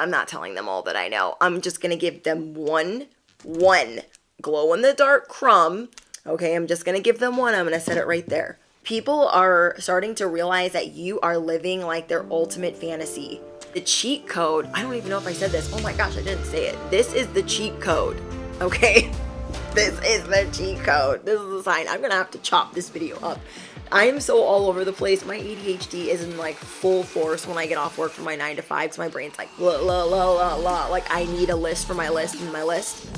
I'm not telling them all that I know. I'm just going to give them one glow in the dark crumb. Okay, I'm just going to give them one. I'm going to set it right there. People are starting to realize that you are living like their ultimate fantasy. The cheat code, I don't even know if I said this. Oh my gosh, I didn't say it. This is the cheat code. Okay, this is the cheat code. This is the sign. I'm going to have to chop this video up. I am so all over the place. My ADHD is in like full force when I get off work from my 9 to 5. So my brain's like, la, la, la, la, la. Like I need a list for my list and my list.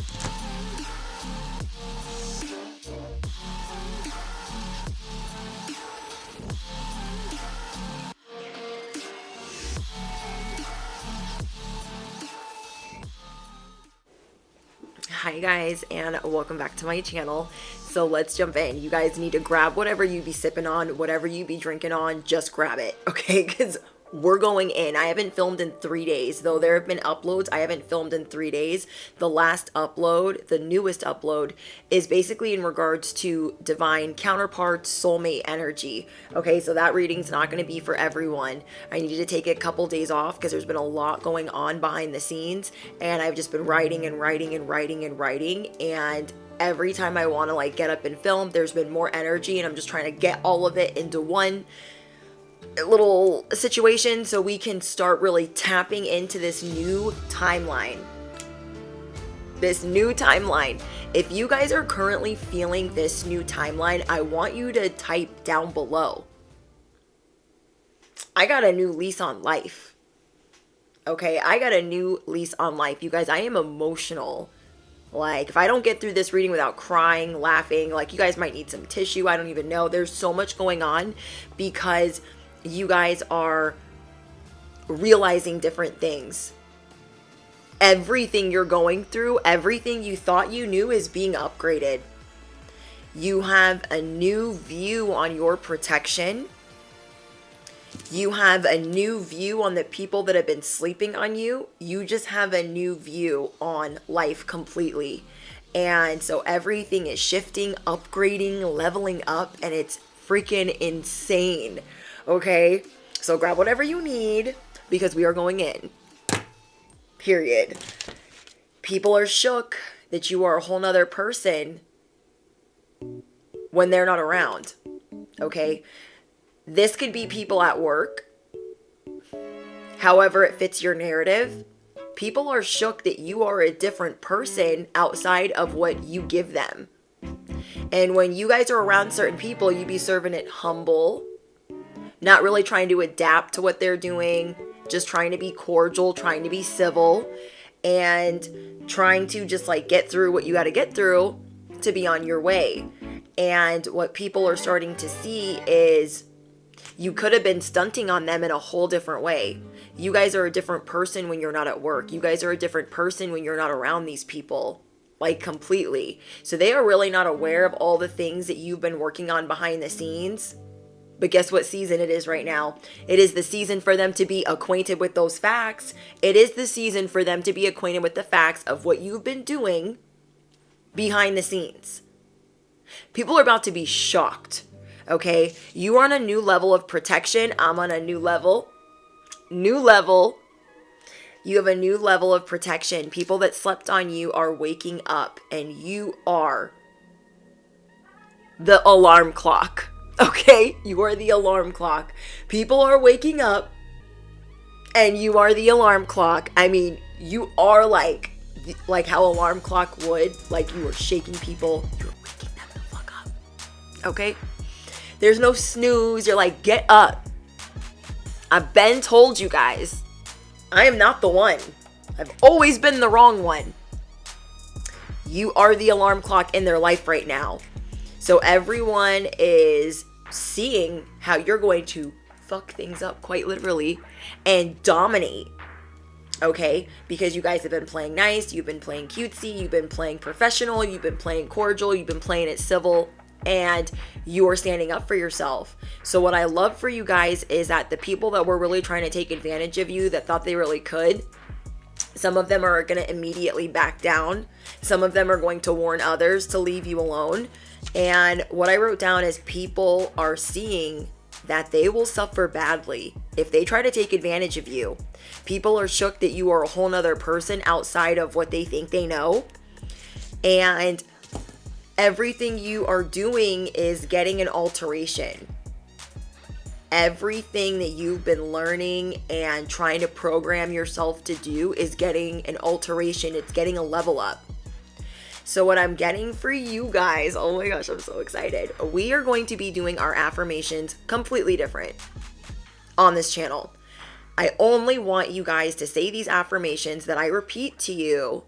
Hi guys, and welcome back to my channel. So let's jump in. You guys need to grab whatever you be sipping on, whatever you be drinking on, just grab it, okay? Because we're going in. I haven't filmed in 3 days. Though there have been uploads, I haven't filmed in 3 days. The last upload, the newest upload, is basically in regards to divine counterparts, soulmate energy. Okay, so that reading's not going to be for everyone. I need to take a couple days off because there's been a lot going on behind the scenes, and I've just been writing and writing and writing and writing, and every time I want to like get up and film, there's been more energy, and I'm just trying to get all of it into one little situation so we can start really tapping into this new timeline. This new timeline. If you guys are currently feeling this new timeline, I want you to type down below, I got a new lease on life. Okay, I got a new lease on life. You guys, I am emotional. Like, if I don't get through this reading without crying, laughing, like you guys might need some tissue. I don't even know. There's so much going on because you guys are realizing different things. Everything you're going through, everything you thought you knew is being upgraded. You have a new view on your protection. You have a new view on the people that have been sleeping on you. You just have a new view on life completely. And so everything is shifting, upgrading, leveling up, and it's freaking insane. Okay, so grab whatever you need because we are going in. Period. People are shook that you are a whole nother person when they're not around. Okay, this could be people at work. However it fits your narrative. People are shook that you are a different person outside of what you give them. And when you guys are around certain people, you be serving it humble, not really trying to adapt to what they're doing, just trying to be cordial, trying to be civil, and trying to just like get through what you got to get through to be on your way. And what people are starting to see is you could have been stunting on them in a whole different way. You guys are a different person when you're not at work. You guys are a different person when you're not around these people. Like completely. So they are really not aware of all the things that you've been working on behind the scenes. But guess what season it is right now? It is the season for them to be acquainted with those facts. It is the season for them to be acquainted with the facts of what you've been doing behind the scenes. People are about to be shocked. Okay? You are on a new level of protection. I'm on a new level. New level. You have a new level of protection. People that slept on you are waking up, and you are the alarm clock. Okay, you are the alarm clock. People are waking up and you are the alarm clock. I mean, you are like how alarm clock would, like you are shaking people. You're waking them the fuck up. Okay? There's no snooze. You're like, get up. I've been told you guys. I am not the one. I've always been the wrong one. You are the alarm clock in their life right now. So everyone is seeing how you're going to fuck things up quite literally and dominate. Okay? Because you guys have been playing nice, you've been playing cutesy, you've been playing professional, you've been playing cordial, you've been playing it civil, and you're standing up for yourself. So what I love for you guys is that the people that were really trying to take advantage of you, that thought they really could, some of them are going to immediately back down. Some of them are going to warn others to leave you alone. And what I wrote down is people are seeing that they will suffer badly if they try to take advantage of you. People are shook that you are a whole nother person outside of what they think they know. And everything you are doing is getting an alteration. Everything that you've been learning and trying to program yourself to do is getting an alteration. It's getting a level up. So what I'm getting for you guys, oh my gosh, I'm so excited. We are going to be doing our affirmations completely different on this channel. I only want you guys to say these affirmations that I repeat to you,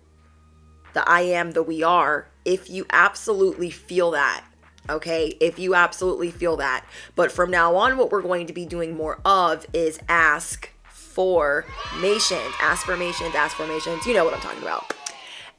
the I am, the we are, if you absolutely feel that. Okay, if you absolutely feel that. But from now on, what we're going to be doing more of is affirmations. You know what I'm talking about.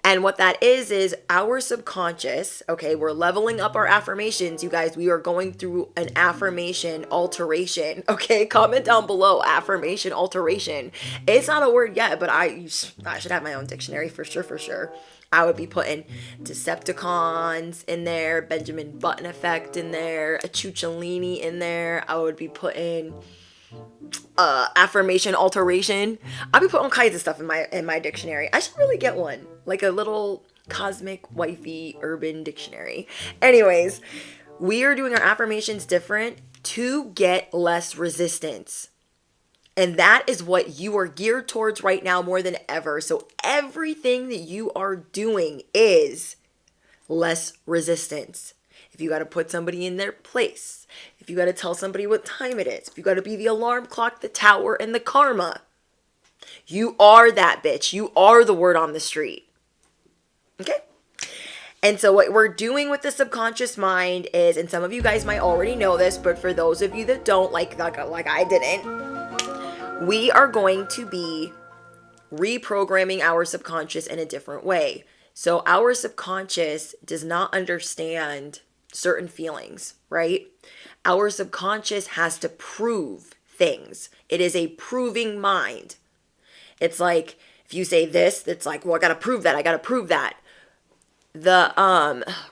And what that is our subconscious. Okay, we're leveling up our affirmations, you guys. We are going through an affirmation alteration. Okay, comment down below, affirmation alteration. It's not a word yet, but I should have my own dictionary for sure. I would be putting Decepticons in there, Benjamin Button effect in there, a Chucholini in there. I would be putting affirmation alteration. I'll be putting all kinds of stuff in my dictionary. I should really get one, like a little cosmic wifey urban dictionary. Anyways, we are doing our affirmations different to get less resistance. And that is what you are geared towards right now more than ever. So everything that you are doing is less resistance. If you got to put somebody in their place, if you got to tell somebody what time it is, if you got to be the alarm clock, the tower, and the karma, you are that bitch. You are the word on the street. Okay? And so what we're doing with the subconscious mind is, and some of you guys might already know this, but for those of you that don't, like I didn't, we are going to be reprogramming our subconscious in a different way. So our subconscious does not understand certain feelings, right? Our subconscious has to prove things. It is a proving mind. It's like, if you say this, it's like, well, I got to prove that. I got to prove that. The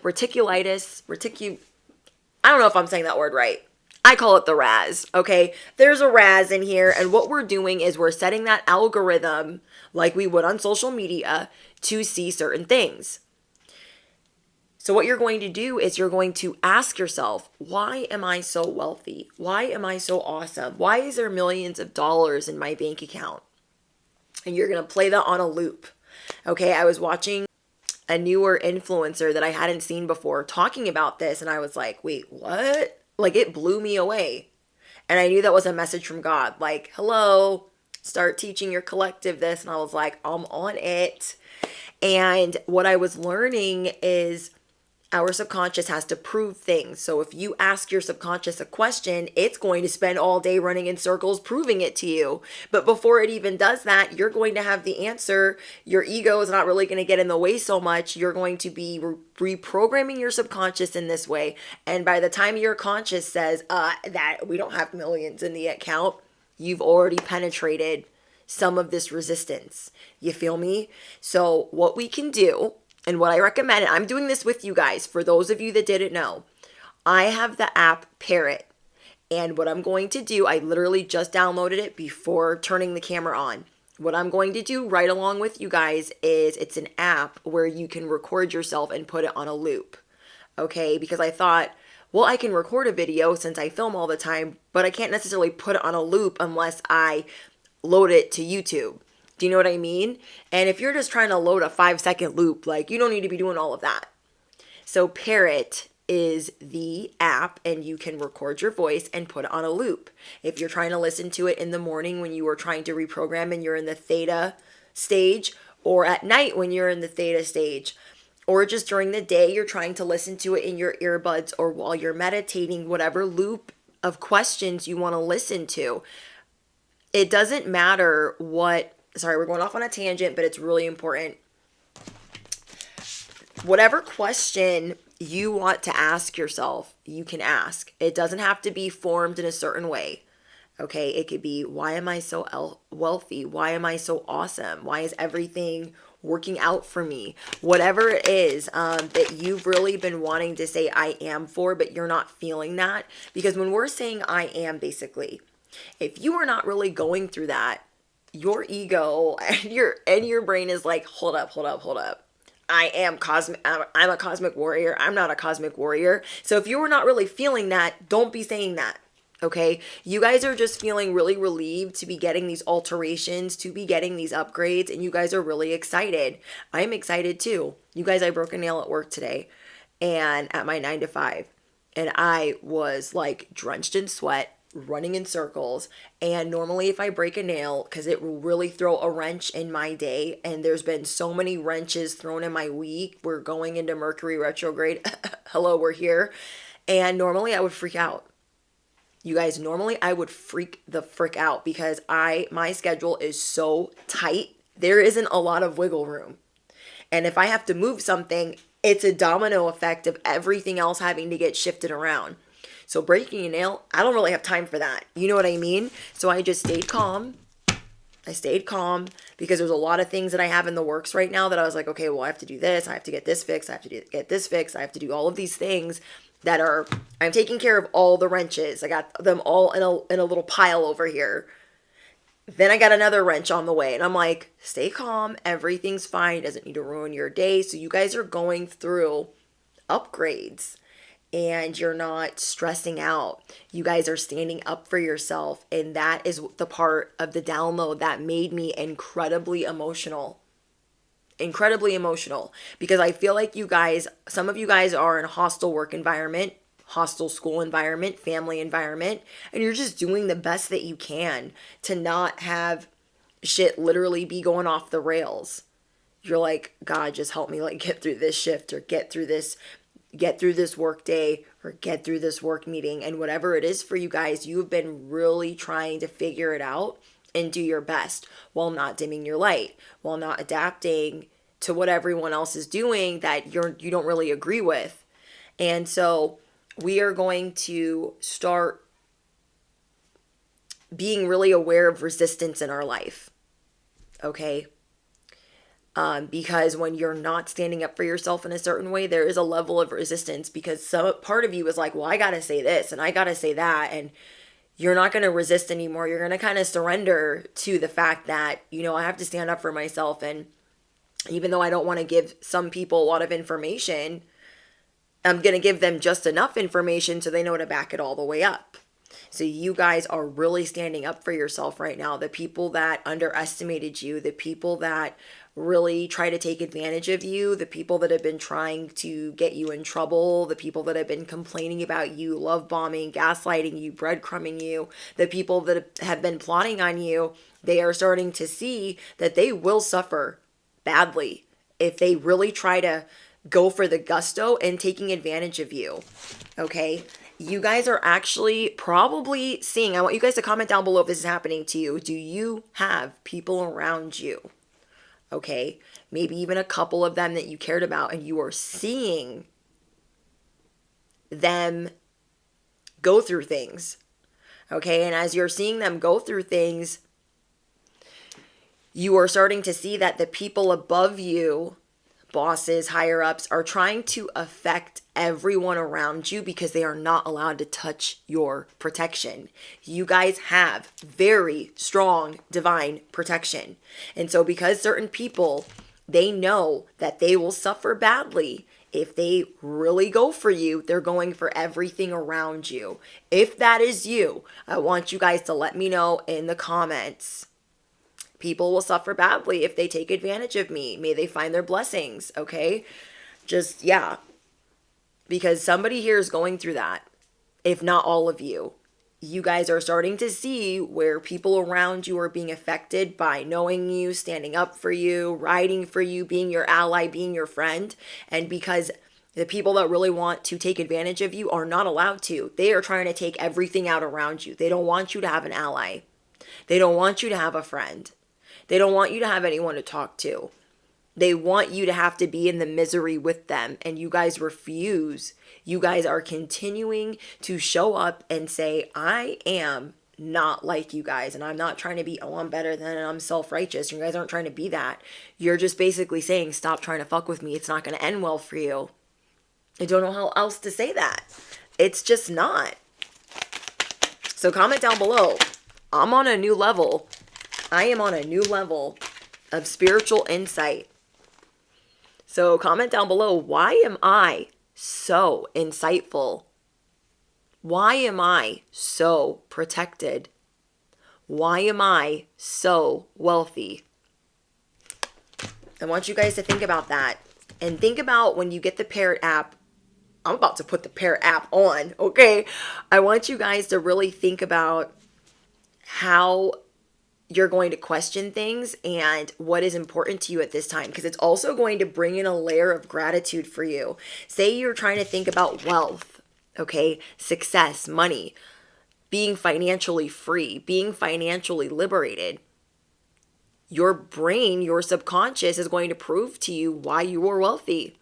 reticulitis, I don't know if I'm saying that word right. I call it the Raz, okay? There's a Raz in here, and what we're doing is we're setting that algorithm like we would on social media to see certain things. So what you're going to do is you're going to ask yourself, why am I so wealthy? Why am I so awesome? Why is there millions of dollars in my bank account? And you're going to play that on a loop, okay? I was watching a newer influencer that I hadn't seen before talking about this, and I was like, wait, what? Like, it blew me away. And I knew that was a message from God. Like, hello, start teaching your collective this. And I was like, I'm on it. And what I was learning is our subconscious has to prove things. So if you ask your subconscious a question, it's going to spend all day running in circles proving it to you. But before it even does that, you're going to have the answer. Your ego is not really going to get in the way so much. You're going to be reprogramming your subconscious in this way. And by the time your conscious says that we don't have millions in the account, you've already penetrated some of this resistance. You feel me? So what we can do, and what I recommend, and I'm doing this with you guys, for those of you that didn't know, I have the app Parrot. And what I'm going to do, I literally just downloaded it before turning the camera on. What I'm going to do right along with you guys is it's an app where you can record yourself and put it on a loop. Okay, because I thought, well, I can record a video since I film all the time, but I can't necessarily put it on a loop unless I load it to YouTube. Do you know what I mean? And if you're just trying to load a 5-second loop, like, you don't need to be doing all of that. So Parrot is the app, and you can record your voice and put it on a loop. If you're trying to listen to it in the morning when you are trying to reprogram and you're in the theta stage, or at night when you're in the theta stage, or just during the day you're trying to listen to it in your earbuds, or while you're meditating, whatever loop of questions you want to listen to. It doesn't matter what, sorry, we're going off on a tangent, but it's really important. Whatever question you want to ask yourself, you can ask. It doesn't have to be formed in a certain way. Okay, it could be, why am I so wealthy? Why am I so awesome? Why is everything working out for me? Whatever it is that you've really been wanting to say I am for, but you're not feeling that. Because when we're saying I am, basically, if you are not really going through that, your ego and your brain is like, hold up, hold up, hold up. I am cosmic. I'm a cosmic warrior. I'm not a cosmic warrior. So if you were not really feeling that, don't be saying that. Okay, you guys are just feeling really relieved to be getting these alterations, to be getting these upgrades, and you guys are really excited. I'm excited too. You guys, I broke a nail at work today and at my 9 to 5, and I was like drenched in sweat, running in circles. And normally if I break a nail, because it will really throw a wrench in my day, and there's been so many wrenches thrown in my week. We're going into Mercury retrograde. Hello, we're here. And normally I would freak out. You guys, normally I would freak the frick out because my schedule is so tight. There isn't a lot of wiggle room. And if I have to move something, it's a domino effect of everything else having to get shifted around. So breaking a nail, I don't really have time for that. You know what I mean? So I just stayed calm. I stayed calm because there's a lot of things that I have in the works right now that I was like, okay, well, I have to do this. I have to get this fixed. I have to get this fixed. I have to do all of these things that are, I'm taking care of all the wrenches. I got them all in a little pile over here. Then I got another wrench on the way, and I'm like, stay calm. Everything's fine. It doesn't need to ruin your day. So you guys are going through upgrades and you're not stressing out. You guys are standing up for yourself. And that is the part of the download that made me incredibly emotional. Incredibly emotional, because I feel like you guys, some of you guys are in a hostile work environment, hostile school environment, family environment, and you're just doing the best that you can to not have shit literally be going off the rails. You're like, God, just help me like get through this shift, or get through this work day, or get through this work meeting. And whatever it is for you guys, you've been really trying to figure it out and do your best while not dimming your light, while not adapting to what everyone else is doing that you don't really agree with. And so we are going to start being really aware of resistance in our life. Okay? Because when you're not standing up for yourself in a certain way, there is a level of resistance, because some part of you is like, well, I gotta say this and I gotta say that, and you're not going to resist anymore. You're going to kind of surrender to the fact that, I have to stand up for myself. And even though I don't want to give some people a lot of information, I'm going to give them just enough information so they know to back it all the way up. So you guys are really standing up for yourself right now. The people that underestimated you, the people that really try to take advantage of you, the people that have been trying to get you in trouble, the people that have been complaining about you, love bombing, gaslighting you, breadcrumbing you, the people that have been plotting on you, they are starting to see that they will suffer badly if they really try to go for the gusto and taking advantage of you. Okay? You guys are actually probably seeing, I want you guys to comment down below if this is happening to you. Do you have people around you? Okay, maybe even a couple of them that you cared about, and you are seeing them go through things. Okay, and as you're seeing them go through things, you are starting to see that the people above you, bosses, higher ups, are trying to affect everyone around you because they are not allowed to touch your protection. You guys have very strong divine protection. And so because certain people, they know that they will suffer badly if they really go for you, they're going for everything around you. If that is you, I want you guys to let me know in the comments. People will suffer badly if they take advantage of me. May they find their blessings, okay? Just, yeah. Because somebody here is going through that, if not all of you. You guys are starting to see where people around you are being affected by knowing you, standing up for you, riding for you, being your ally, being your friend. And because the people that really want to take advantage of you are not allowed to. They are trying to take everything out around you. They don't want you to have an ally. They don't want you to have a friend. They don't want you to have anyone to talk to. They want you to have to be in the misery with them, and you guys refuse. You guys are continuing to show up and say, I am not like you guys. And I'm not trying to be, oh, I'm better than, and I'm self-righteous. You guys aren't trying to be that. You're just basically saying, stop trying to fuck with me. It's not going to end well for you. I don't know how else to say that. It's just not. So comment down below. I'm on a new level. I am on a new level of spiritual insight. So comment down below, why am I so insightful? Why am I so protected? Why am I so wealthy? I want you guys to think about that. And think about when you get the Parrot app. I'm about to put the Parrot app on, okay? I want you guys to really think about how you're going to question things and what is important to you at this time, because it's also going to bring in a layer of gratitude for you. Say you're trying to think about wealth, okay? Success, money, being financially free, being financially liberated. Your brain, your subconscious is going to prove to you why you are wealthy.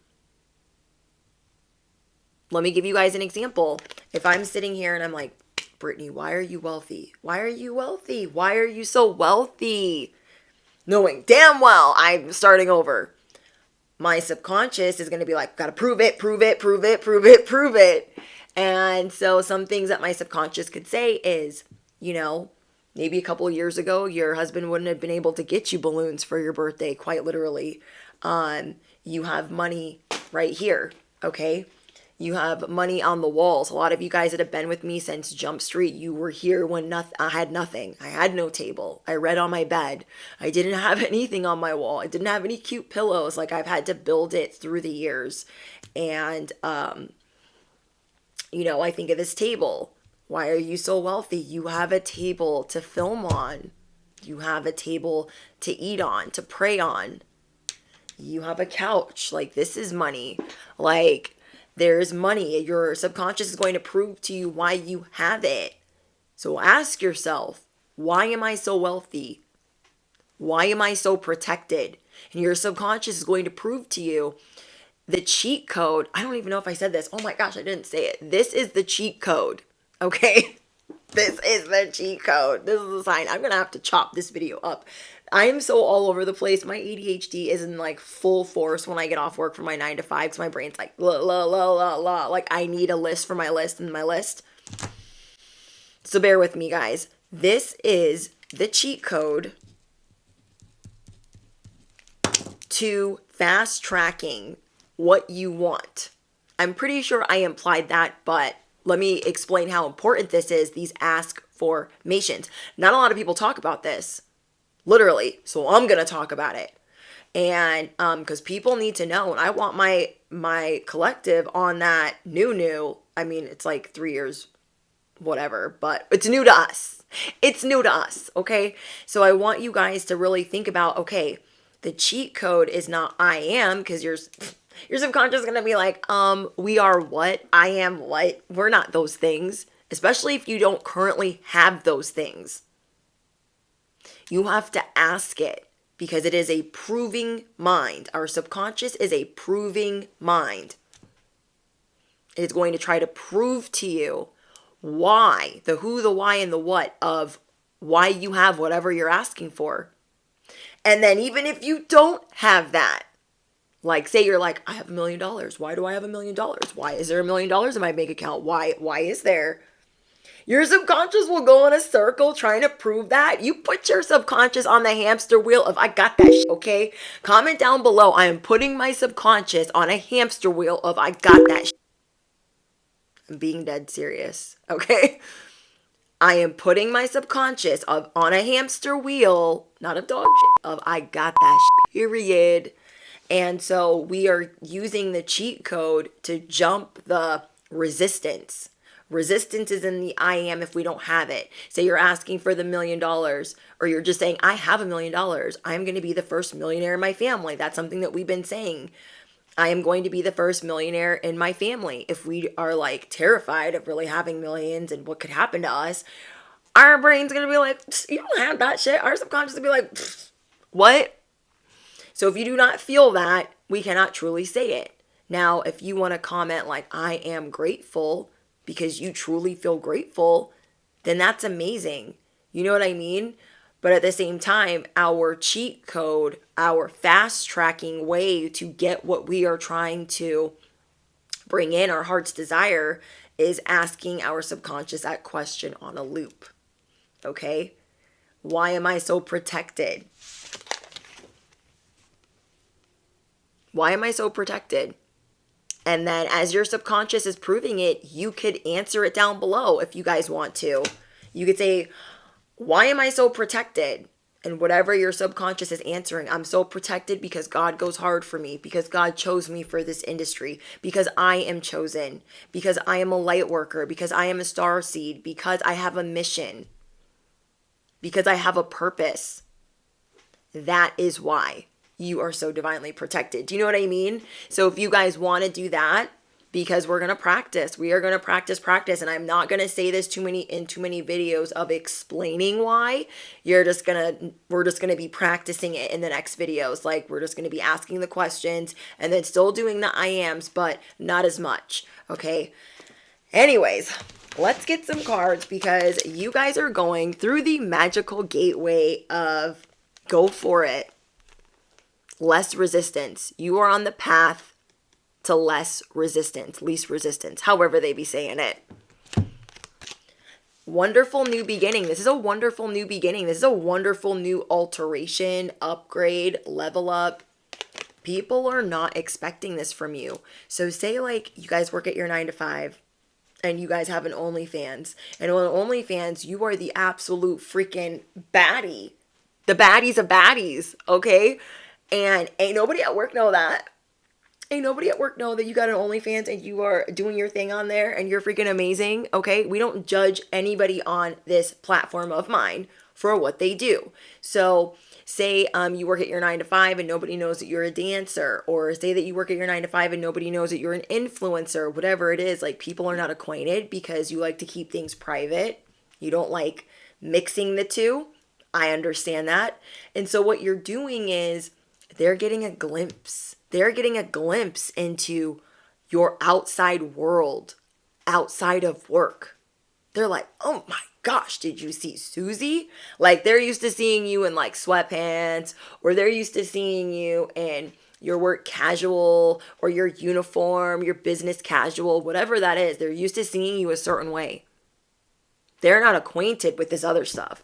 Let me give you guys an example. If I'm sitting here and I'm like, Brittany, why are you wealthy? Why are you wealthy? Why are you so wealthy? Knowing damn well I'm starting over. My subconscious is going to be like, gotta prove it, prove it, prove it, prove it, prove it. And so some things that my subconscious could say is, you know, maybe a couple of years ago, your husband wouldn't have been able to get you balloons for your birthday, quite literally. You have money right here, okay? You have money on the walls. A lot of you guys that have been with me since Jump Street, you were here when I had nothing. I had no table. I read on my bed. I didn't have anything on my wall. I didn't have any cute pillows. Like, I've had to build it through the years. And, you know, I think of this table. Why are you so wealthy? You have a table to film on. You have a table to eat on, to pray on. You have a couch. Like, this is money. Like, there's money. Your subconscious is going to prove to you why you have it. So ask yourself, why am I so wealthy? Why am I so protected? And your subconscious is going to prove to you the cheat code. I don't even know if I said this. Oh my gosh, I didn't say it. This is the cheat code. Okay? This is the cheat code. This is the sign. I'm going to have to chop this video up. I am so all over the place. My ADHD is in like full force when I get off work from my 9 to 5 because my brain's like, la, la, la, la, la. Like, I need a list for my list and my list. So bear with me, guys. This is the cheat code to fast tracking what you want. I'm pretty sure I implied that, but let me explain how important this is. These ask-formations. Not a lot of people talk about this. Literally. So I'm going to talk about it. And because people need to know. And I want my collective on that new. I mean, it's like 3 years, whatever. But it's new to us. It's new to us. Okay? So I want you guys to really think about, okay, the cheat code is not I am, because your subconscious is going to be like, we are what? I am what? We're not those things. Especially if you don't currently have those things. You have to ask it, because it is a proving mind. Our subconscious is a proving mind. It is going to try to prove to you why, the who, the why, and the what of why you have whatever you're asking for. And then even if you don't have that, like say you're like, I have $1 million. Why do I have $1 million? Why is there $1 million in my bank account? Why is there? Your subconscious will go in a circle trying to prove that. You put your subconscious on the hamster wheel of I got that shit, okay? Comment down below. I am putting my subconscious on a hamster wheel of I got that shit. I'm being dead serious, okay? I am putting my subconscious on a hamster wheel, not a dog shit, of I got that shit, period. And so we are using the cheat code to jump the resistance. Resistance is in the I am if we don't have it. Say you're asking for the $1 million, or you're just saying, I have $1 million. I'm going to be the first millionaire in my family. That's something that we've been saying. I am going to be the first millionaire in my family. If we are like terrified of really having millions and what could happen to us, our brain's going to be like, you don't have that shit. Our subconscious will be like, what? So if you do not feel that, we cannot truly say it. Now, if you want to comment like, I am grateful, because you truly feel grateful, then that's amazing. You know what I mean? But at the same time, our cheat code, our fast tracking way to get what we are trying to bring in, our heart's desire, is asking our subconscious that question on a loop. Okay? Why am I so protected? Why am I so protected? And then as your subconscious is proving it, you could answer it down below if you guys want to. You could say, why am I so protected? And whatever your subconscious is answering, I'm so protected because God goes hard for me, because God chose me for this industry, because I am chosen, because I am a light worker, because I am a star seed, because I have a mission, because I have a purpose. That is why you are so divinely protected. Do you know what I mean? So if you guys want to do that, because we're going to practice, we are going to practice. And I'm not going to say this too many videos of explaining why. We're just going to be practicing it in the next videos. Like, we're just going to be asking the questions and then still doing the I ams, but not as much. Okay. Anyways, let's get some cards, because you guys are going through the magical gateway of go for it. Less resistance. You are on the path to less resistance, least resistance, however they be saying it. Wonderful new beginning. This is a wonderful new beginning. This is a wonderful new alteration, upgrade, level up. People are not expecting this from you. So say like you guys work at your 9 to 5 and you guys have an OnlyFans. And on OnlyFans, you are the absolute freaking baddie. The baddies of baddies, okay? And ain't nobody at work know that. Ain't nobody at work know that you got an OnlyFans and you are doing your thing on there and you're freaking amazing, okay? We don't judge anybody on this platform of mine for what they do. So say you work at your 9 to 5 and nobody knows that you're a dancer, or say that you work at your 9 to 5 and nobody knows that you're an influencer, whatever it is. Like, people are not acquainted because you like to keep things private. You don't like mixing the two. I understand that. And so what you're doing is they're getting a glimpse. They're getting a glimpse into your outside world, outside of work. They're like, oh my gosh, did you see Susie? Like, they're used to seeing you in like sweatpants, or they're used to seeing you in your work casual or your uniform, your business casual, whatever that is. They're used to seeing you a certain way. They're not acquainted with this other stuff.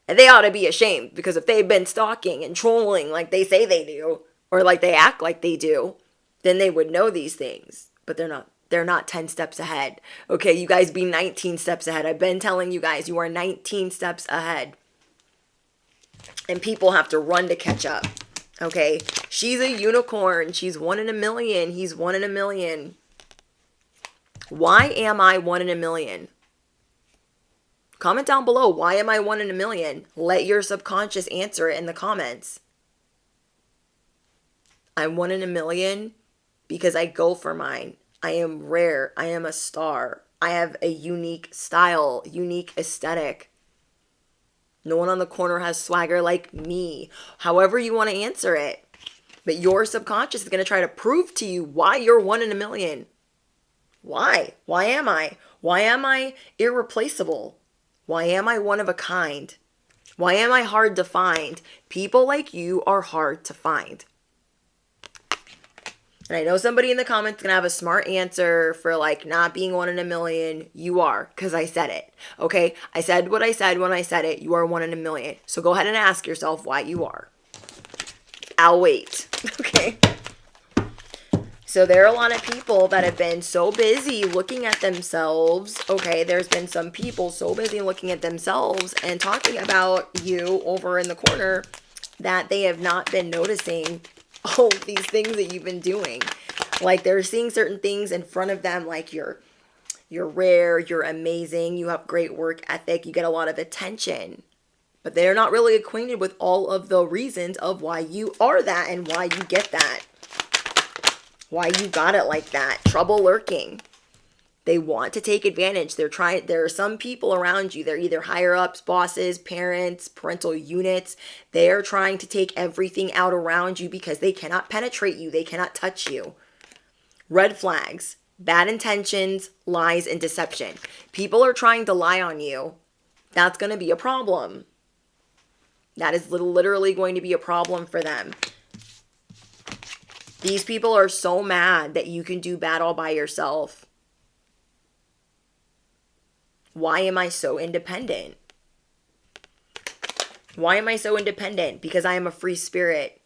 And they ought to be ashamed, because if they've been stalking and trolling like they say they do, or like they act like they do, then they would know these things. But they're not. They're not 10 steps ahead. Okay, you guys be 19 steps ahead. I've been telling you guys, you are 19 steps ahead. And people have to run to catch up. Okay, she's a unicorn. She's 1 in a million. He's 1 in a million. Why am I 1 in a million? Comment down below. Why am I 1 in a million? Let your subconscious answer it in the comments. I'm 1 in a million because I go for mine. I am rare. I am a star. I have a unique style, unique aesthetic. No one on the corner has swagger like me. However you want to answer it. But your subconscious is going to try to prove to you why you're 1 in a million. Why? Why am I? Why am I irreplaceable? Why am I one of a kind? Why am I hard to find? People like you are hard to find. And I know somebody in the comments going to have a smart answer for like not being 1 in a million. You are, because I said it. Okay? I said what I said when I said it. You are 1 in a million. So go ahead and ask yourself why you are. I'll wait. Okay? So there are a lot of people that have been so busy looking at themselves. Okay? There's been some people so busy looking at themselves and talking about you over in the corner that they have not been noticing all these things that you've been doing. Like, they're seeing certain things in front of them, like you're rare, you're amazing, you have great work ethic, you get a lot of attention. But they're not really acquainted with all of the reasons of why you are that and why you get that. Why you got it like that. Trouble lurking. They want to take advantage. There are some people around you. They're either higher ups, bosses, parents, parental units. They are trying to take everything out around you because they cannot penetrate you. They cannot touch you. Red flags. Bad intentions, lies, and deception. People are trying to lie on you. That's going to be a problem. That is literally going to be a problem for them. These people are so mad that you can do bad all by yourself. Why am I so independent? Why am I so independent? Because I am a free spirit.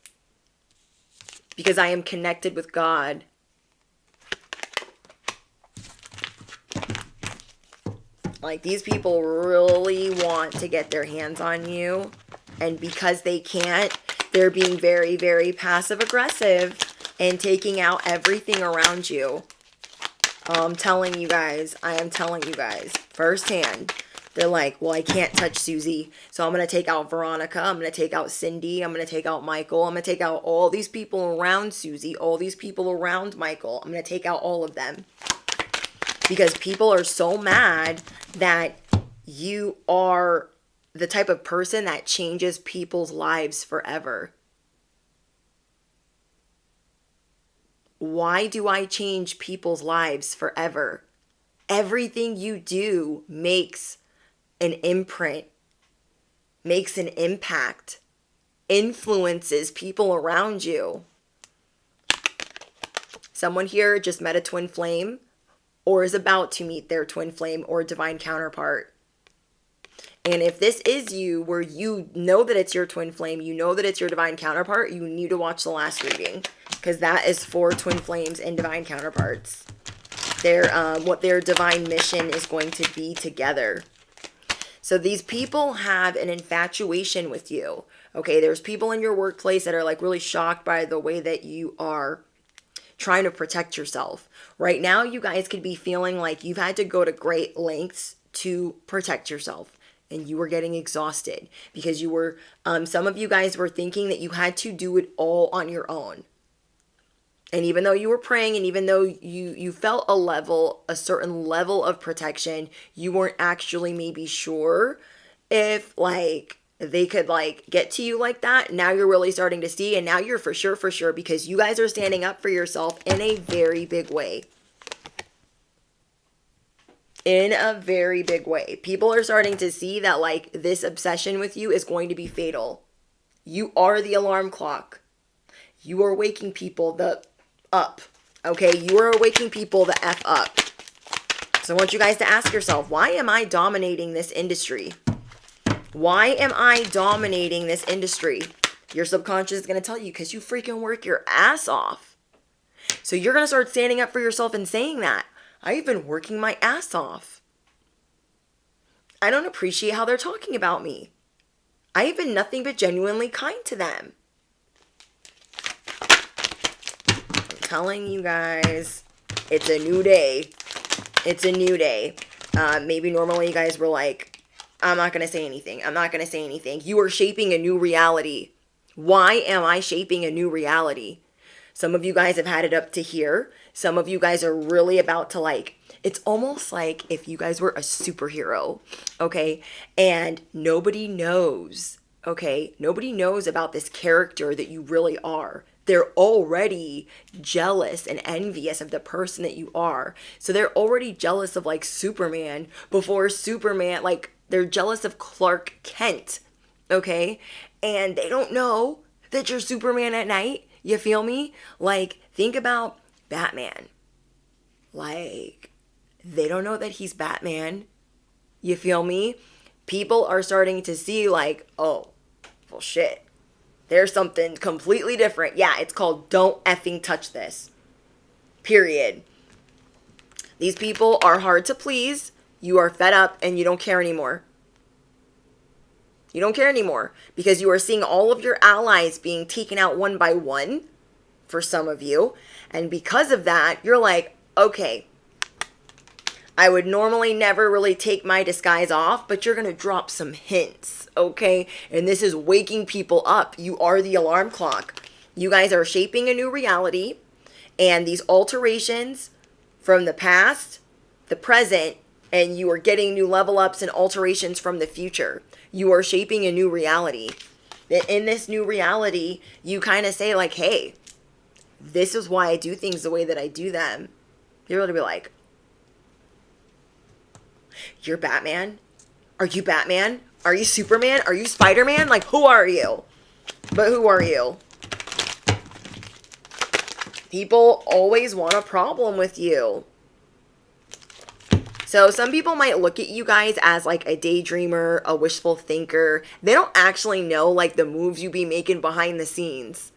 Because I am connected with God. Like, these people really want to get their hands on you. And because they can't, they're being very, very passive aggressive and taking out everything around you. I'm telling you guys, I am telling you guys firsthand. They're like, well, I can't touch Susie, so I'm going to take out Veronica. I'm going to take out Cindy. I'm going to take out Michael. I'm going to take out all these people around Susie, all these people around Michael. I'm going to take out all of them. Because people are so mad that you are the type of person that changes people's lives forever. Why do I change people's lives forever? Everything you do makes an imprint, makes an impact, influences people around you. Someone here just met a twin flame or is about to meet their twin flame or divine counterpart. And if this is you, where you know that it's your twin flame, you know that it's your divine counterpart, you need to watch the last reading, because that is for twin flames and divine counterparts. What their divine mission is going to be together. So these people have an infatuation with you. Okay, there's people in your workplace that are like really shocked by the way that you are trying to protect yourself. Right now, you guys could be feeling like you've had to go to great lengths to protect yourself. And you were getting exhausted because you were, some of you guys were thinking that you had to do it all on your own. And even though you were praying, and even though you felt a certain level of protection, you weren't actually maybe sure if like they could like get to you like that. Now you're really starting to see, and now you're for sure, because you guys are standing up for yourself in a very big way. In a very big way. People are starting to see that like this obsession with you is going to be fatal. You are the alarm clock. You are waking people up. Okay? You are waking people the F up. So I want you guys to ask yourself, why am I dominating this industry? Why am I dominating this industry? Your subconscious is going to tell you because you freaking work your ass off. So you're going to start standing up for yourself and saying that. I've been working my ass off. I don't appreciate how they're talking about me. I have been nothing but genuinely kind to them. I'm telling you guys, it's a new day. It's a new day. Maybe normally you guys were like, I'm not going to say anything. I'm not going to say anything. You are shaping a new reality. Why am I shaping a new reality? Some of you guys have had it up to here. Some of you guys are really about to like, it's almost like if you guys were a superhero, okay? And nobody knows, okay? Nobody knows about this character that you really are. They're already jealous and envious of the person that you are. So they're already jealous of like Superman before Superman, like they're jealous of Clark Kent, okay? And they don't know that you're Superman at night. You feel me? Like, think about Batman. Like, they don't know that he's Batman. You feel me? People are starting to see like, oh, well shit. There's something completely different. Yeah, it's called don't effing touch this. Period. These people are hard to please. You are fed up and you don't care anymore. You don't care anymore because you are seeing all of your allies being taken out one by one for some of you. And because of that, you're like, okay, I would normally never really take my disguise off, but you're going to drop some hints, okay? And this is waking people up. You are the alarm clock. You guys are shaping a new reality, and these alterations from the past, the present, and you are getting new level ups and alterations from the future. You are shaping a new reality. In this new reality, you kind of say like, hey, this is why I do things the way that I do them. People will be like, you're Batman? Are you Batman? Are you Superman? Are you Spider-Man? Like, who are you? But who are you? People always want a problem with you. So some people might look at you guys as like a daydreamer, a wishful thinker. They don't actually know like the moves you be making behind the scenes.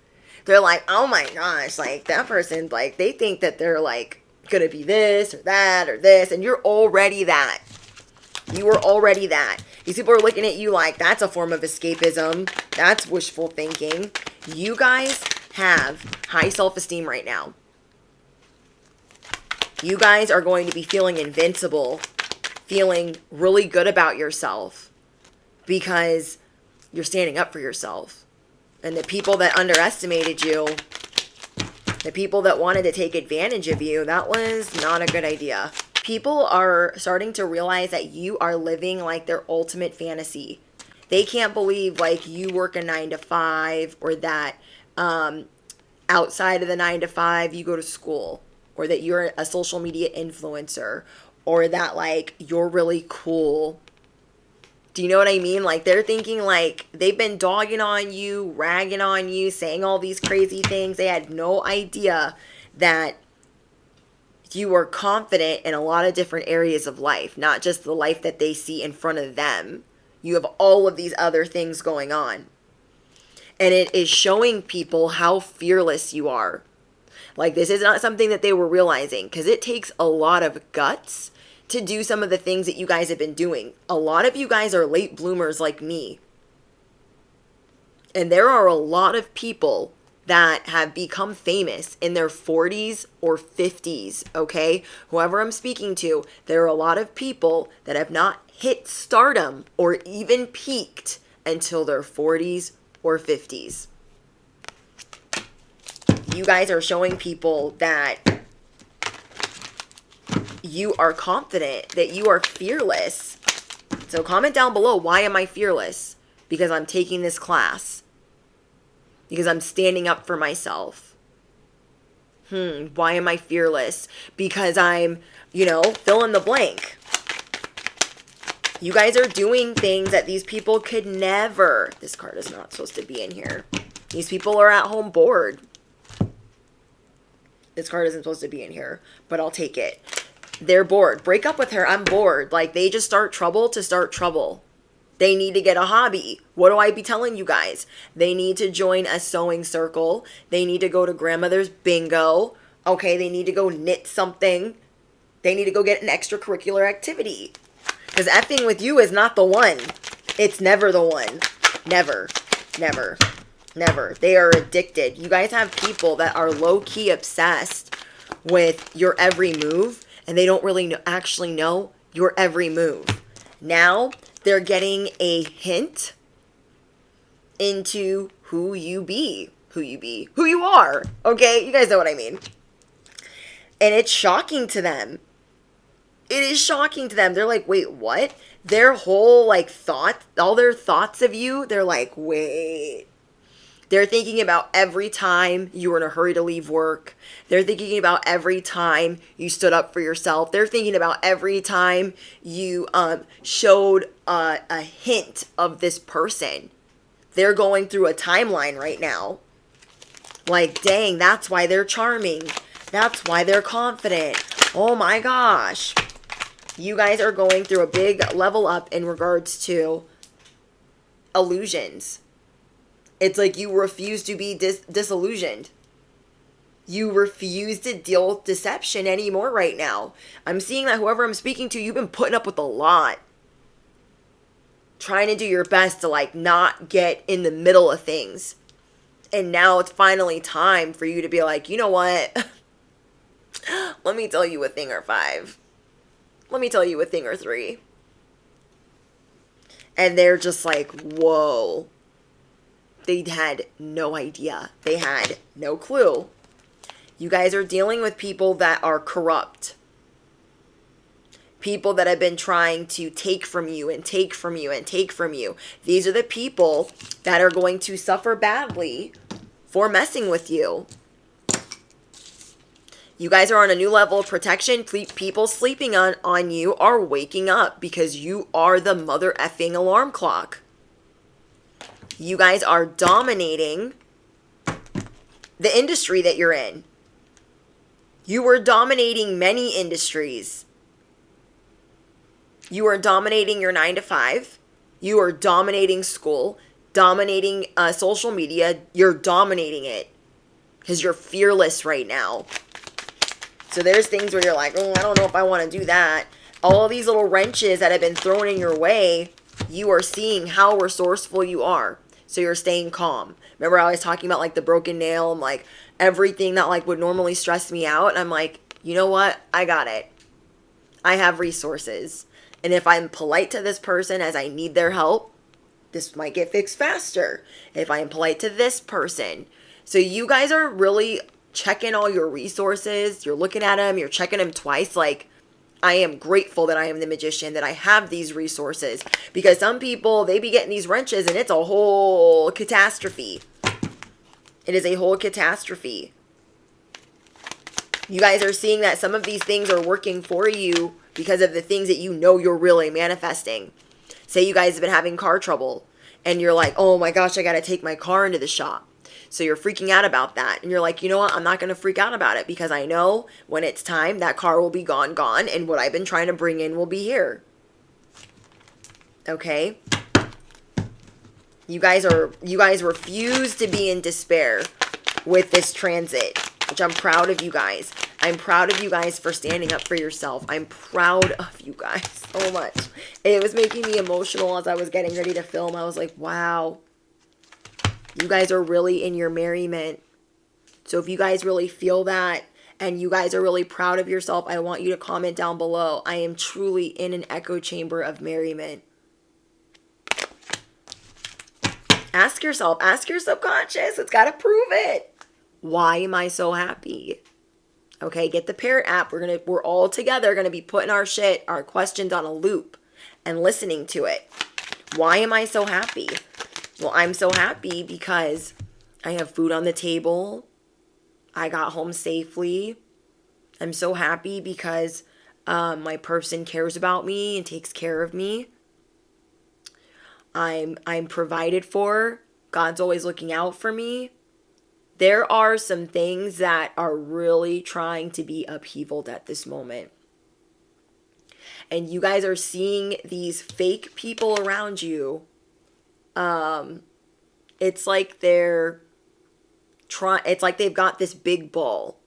They're like, oh my gosh, like that person, like they think that they're like gonna be this or that or this, and you're already that. You are already that. These people are looking at you like that's a form of escapism. That's wishful thinking. You guys have high self-esteem right now. You guys are going to be feeling invincible, feeling really good about yourself because you're standing up for yourself. And the people that underestimated you, the people that wanted to take advantage of you, that was not a good idea. People are starting to realize that you are living like their ultimate fantasy. They can't believe like you work a 9-to-5 or that outside of the 9-to-5 you go to school, or that you're a social media influencer, or that like you're really cool. Do you know what I mean? Like they're thinking like they've been dogging on you, ragging on you, saying all these crazy things. They had no idea that you are confident in a lot of different areas of life, not just the life that they see in front of them. You have all of these other things going on. And it is showing people how fearless you are. Like this is not something that they were realizing, because it takes a lot of guts to do some of the things that you guys have been doing. A lot of you guys are late bloomers like me. And there are a lot of people that have become famous in their 40s or 50s, okay? Whoever I'm speaking to, there are a lot of people that have not hit stardom or even peaked until their 40s or 50s. You guys are showing people that you are confident, that you are fearless. So comment down below, why am I fearless? Because I'm taking this class. Because I'm standing up for myself. Why am I fearless? Because I'm, fill in the blank. You guys are doing things that these people could never. This card is not supposed to be in here. These people are at home bored. This card isn't supposed to be in here, but I'll take it. They're bored. Break up with her. I'm bored. Like, they just start trouble to start trouble. They need to get a hobby. What do I be telling you guys? They need to join a sewing circle. They need to go to grandmother's bingo. Okay, they need to go knit something. They need to go get an extracurricular activity. Because effing with you is not the one. It's never the one. Never. Never. Never. They are addicted. You guys have people that are low-key obsessed with your every move, and they don't really actually know your every move. Now, they're getting a hint into who you are. Okay? You guys know what I mean. And it's shocking to them. It is shocking to them. They're like, wait, what? Their whole, all their thoughts of you, they're like, wait. They're thinking about every time you were in a hurry to leave work. They're thinking about every time you stood up for yourself. They're thinking about every time you showed a hint of this person. They're going through a timeline right now. Like, dang, that's why they're charming. That's why they're confident. Oh my gosh. You guys are going through a big level up in regards to illusions. It's like you refuse to be disillusioned. You refuse to deal with deception anymore right now. I'm seeing that whoever I'm speaking to, you've been putting up with a lot. Trying to do your best to not get in the middle of things. And now it's finally time for you to be like, you know what? Let me tell you a thing or 5. Let me tell you a thing or 3. And they're just like, whoa. They had no idea. They had no clue. You guys are dealing with people that are corrupt. People that have been trying to take from you and take from you and take from you. These are the people that are going to suffer badly for messing with you. You guys are on a new level of protection. People sleeping on you are waking up because you are the mother effing alarm clock. You guys are dominating the industry that you're in. You were dominating many industries. You are dominating your 9 to 5. You are dominating school, dominating social media. You're dominating it because you're fearless right now. So there's things where you're like, oh, I don't know if I want to do that. All of these little wrenches that have been thrown in your way, you are seeing how resourceful you are. So you're staying calm. Remember I was talking about like the broken nail and like everything that like would normally stress me out. And I'm like, you know what? I got it. I have resources. And if I'm polite to this person as I need their help, this might get fixed faster. If I am polite to this person. So you guys are really checking all your resources. You're looking at them. You're checking them twice. Like, I am grateful that I am the magician, that I have these resources. Because some people, they be getting these wrenches and it's a whole catastrophe. It is a whole catastrophe. You guys are seeing that some of these things are working for you because of the things that you know you're really manifesting. Say you guys have been having car trouble and you're like, oh my gosh, I got to take my car into the shop. So you're freaking out about that. And you're like, you know what? I'm not going to freak out about it because I know when it's time, that car will be gone, and what I've been trying to bring in will be here. Okay? You guys refuse to be in despair with this transit, which I'm proud of you guys. I'm proud of you guys for standing up for yourself. I'm proud of you guys so much. It was making me emotional as I was getting ready to film. I was like, wow. You guys are really in your merriment. So if you guys really feel that and you guys are really proud of yourself, I want you to comment down below. I am truly in an echo chamber of merriment. Ask yourself, ask your subconscious. It's got to prove it. Why am I so happy? Okay, get the Parrot app. We're all together going to be putting our questions on a loop and listening to it. Why am I so happy? Well, I'm so happy because I have food on the table. I got home safely. I'm so happy because my person cares about me and takes care of me. I'm provided for. God's always looking out for me. There are some things that are really trying to be upheavaled at this moment. And you guys are seeing these fake people around you. It's like they've got this big ball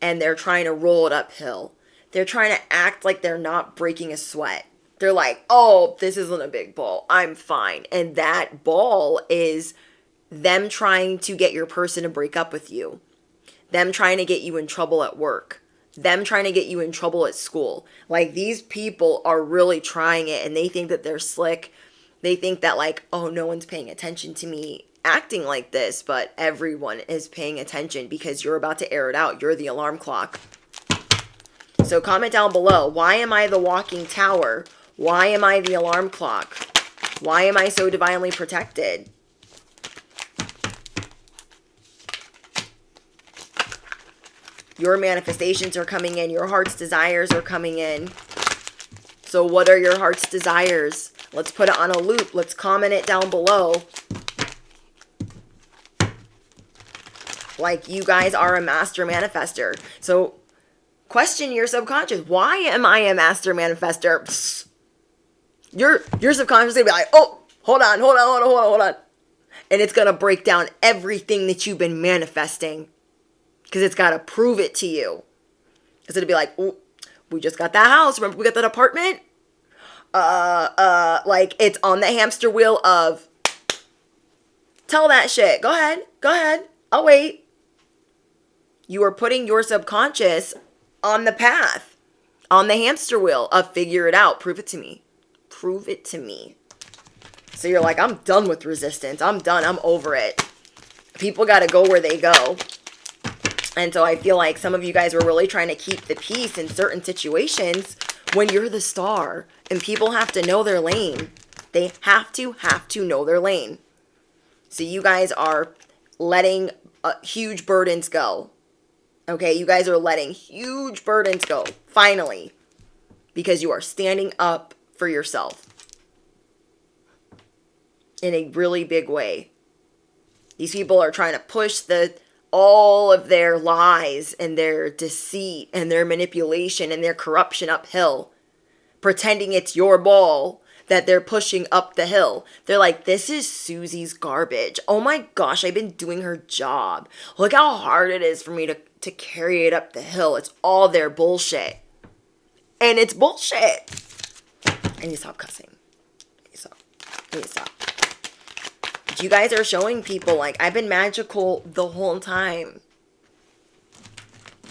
and they're trying to roll it uphill. They're trying to act like they're not breaking a sweat. They're like, oh, this isn't a big ball. I'm fine. And that ball is them trying to get your person to break up with you. Them trying to get you in trouble at work. Them trying to get you in trouble at school. Like, these people are really trying it and they think that they're slick. They think that like, oh, no one's paying attention to me acting like this, but everyone is paying attention because you're about to air it out. You're the alarm clock. So comment down below. Why am I the walking tower? Why am I the alarm clock? Why am I so divinely protected? Your manifestations are coming in. Your heart's desires are coming in. So what are your heart's desires? Let's put it on a loop. Let's comment it down below. Like, you guys are a master manifester. So question your subconscious. Why am I a master manifester? Psst. Your subconscious is going to be like, oh, hold on. And it's going to break down everything that you've been manifesting. Because it's got to prove it to you. Because it'll be like, oh, we just got that house. Remember we got that apartment? Like, it's on the hamster wheel of, tell that shit. Go ahead. I'll wait. You are putting your subconscious on the path, on the hamster wheel of figure it out. Prove it to me. So you're like, I'm done with resistance. I'm done. I'm over it. People got to go where they go. And so I feel like some of you guys were really trying to keep the peace in certain situations when you're the star and people have to know their lane. They have to know their lane. So you guys are letting huge burdens go. Okay, you guys are letting huge burdens go, finally, because you are standing up for yourself in a really big way. These people are trying to push all of their lies and their deceit and their manipulation and their corruption uphill, pretending it's your ball that they're pushing up the hill. They're like, this is Susie's garbage. Oh my gosh, I've been doing her job. Look how hard it is for me to carry it up the hill. It's all their bullshit. And it's bullshit. I need to stop cussing. I need to stop. But you guys are showing people, like, I've been magical the whole time.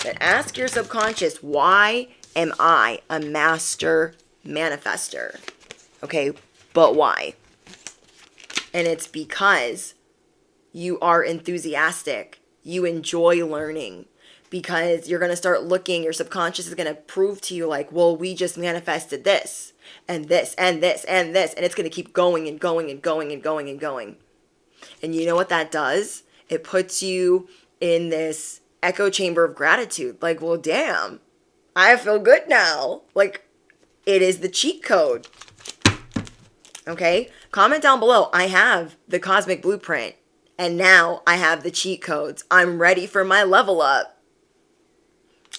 But ask your subconscious, why am I a master manifester? Okay, but why? And it's because you are enthusiastic. You enjoy learning. Because you're going to start looking, your subconscious is going to prove to you like, well, we just manifested this and this and this and this. And it's going to keep going and going and going and going and going. And you know what that does? It puts you in this echo chamber of gratitude. Like, well, damn, I feel good now. Like, it is the cheat code. Okay? Comment down below. I have the cosmic blueprint. And now I have the cheat codes. I'm ready for my level up.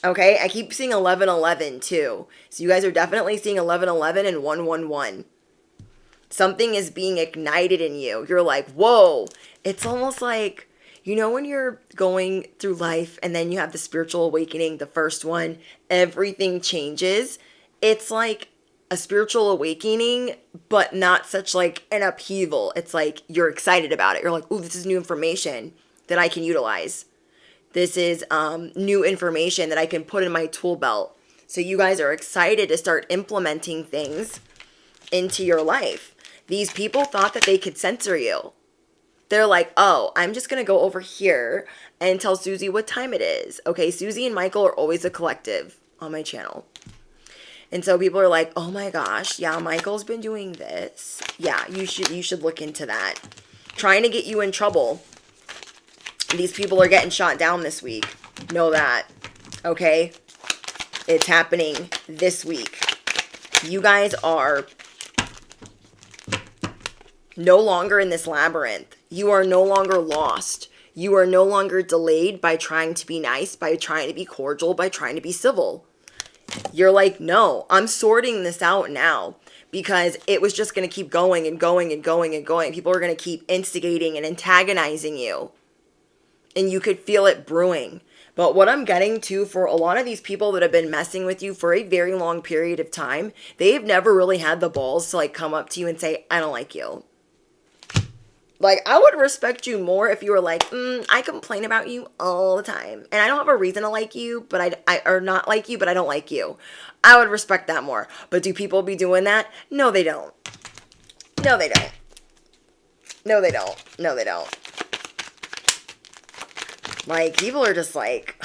Okay? I keep seeing 1111 too. So you guys are definitely seeing 1111 and 111. Something is being ignited in you. You're like, whoa. It's almost like, you know, when you're going through life and then you have the spiritual awakening, the first one, everything changes. It's like a spiritual awakening, but not such like an upheaval. It's like you're excited about it. You're like, ooh, this is new information that I can utilize. This is new information that I can put in my tool belt. So you guys are excited to start implementing things into your life. These people thought that they could censor you. They're like, oh, I'm just going to go over here and tell Susie what time it is. Okay, Susie and Michael are always a collective on my channel. And so people are like, oh my gosh, yeah, Michael's been doing this. Yeah, you should look into that. Trying to get you in trouble. These people are getting shot down this week. Know that. Okay? It's happening this week. You guys are no longer in this labyrinth. You are no longer lost. You are no longer delayed by trying to be nice, by trying to be cordial, by trying to be civil. You're like, no, I'm sorting this out now, because it was just going to keep going and going and going and going. People are going to keep instigating and antagonizing you. And you could feel it brewing. But what I'm getting to, for a lot of these people that have been messing with you for a very long period of time, they've never really had the balls to like come up to you and say, I don't like you. Like, I would respect you more if you were like, I complain about you all the time. And I don't have a reason to like you, but or not like you, but I don't like you. I would respect that more. But do people be doing that? No, they don't. No, they don't. No, they don't. No, they don't. Like, people are just like,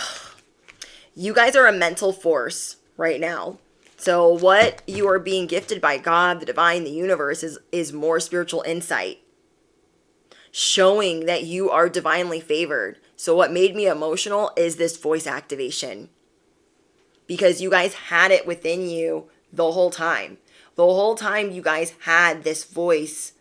you guys are a mental force right now. So what you are being gifted by God, the divine, the universe is more spiritual insight. Showing that you are divinely favored. So what made me emotional is this voice activation. Because you guys had it within you the whole time. The whole time you guys had this voice.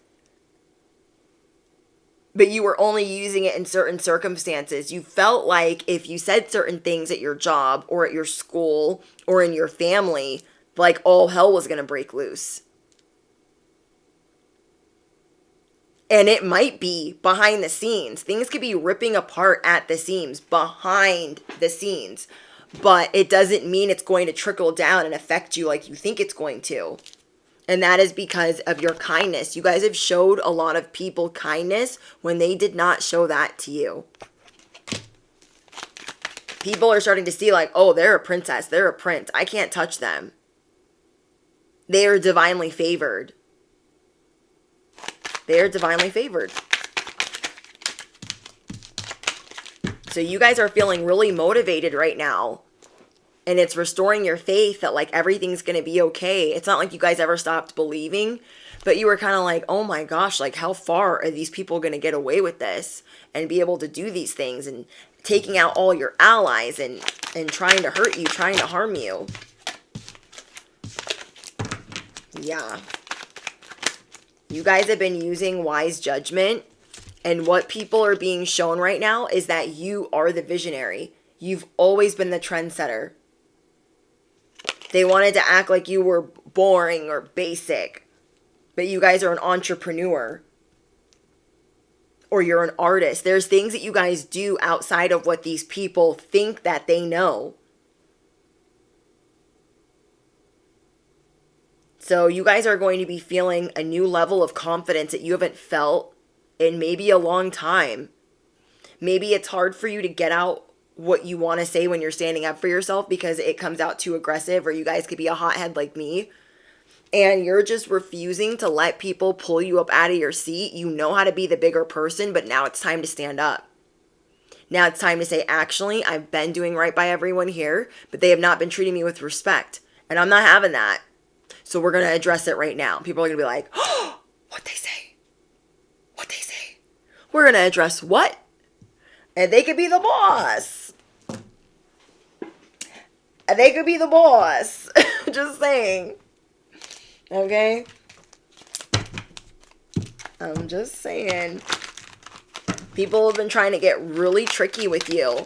But you were only using it in certain circumstances. You felt like if you said certain things at your job or at your school or in your family, like all hell was going to break loose. And it might be behind the scenes. Things could be ripping apart at the seams, behind the scenes. But it doesn't mean it's going to trickle down and affect you like you think it's going to. And that is because of your kindness. You guys have showed a lot of people kindness when they did not show that to you. People are starting to see like, oh, they're a princess. They're a prince. I can't touch them. They are divinely favored. They are divinely favored. So you guys are feeling really motivated right now. And it's restoring your faith that like everything's going to be okay. It's not like you guys ever stopped believing. But you were kind of like, oh my gosh, like how far are these people going to get away with this? And be able to do these things and taking out all your allies and trying to hurt you, trying to harm you. Yeah. You guys have been using wise judgment, and what people are being shown right now is that you are the visionary. You've always been the trendsetter. They wanted to act like you were boring or basic, but you guys are an entrepreneur. Or you're an artist. There's things that you guys do outside of what these people think that they know. So you guys are going to be feeling a new level of confidence that you haven't felt in maybe a long time. Maybe it's hard for you to get out what you want to say when you're standing up for yourself because it comes out too aggressive, or you guys could be a hothead like me. And you're just refusing to let people pull you up out of your seat. You know how to be the bigger person, but now it's time to stand up. Now it's time to say, actually, I've been doing right by everyone here, but they have not been treating me with respect. And I'm not having that. So we're going to address it right now. People are going to be like, oh, what they say? What they say? We're going to address what? And they could be the boss. And they could be the boss. Just saying. Okay? I'm just saying. People have been trying to get really tricky with you.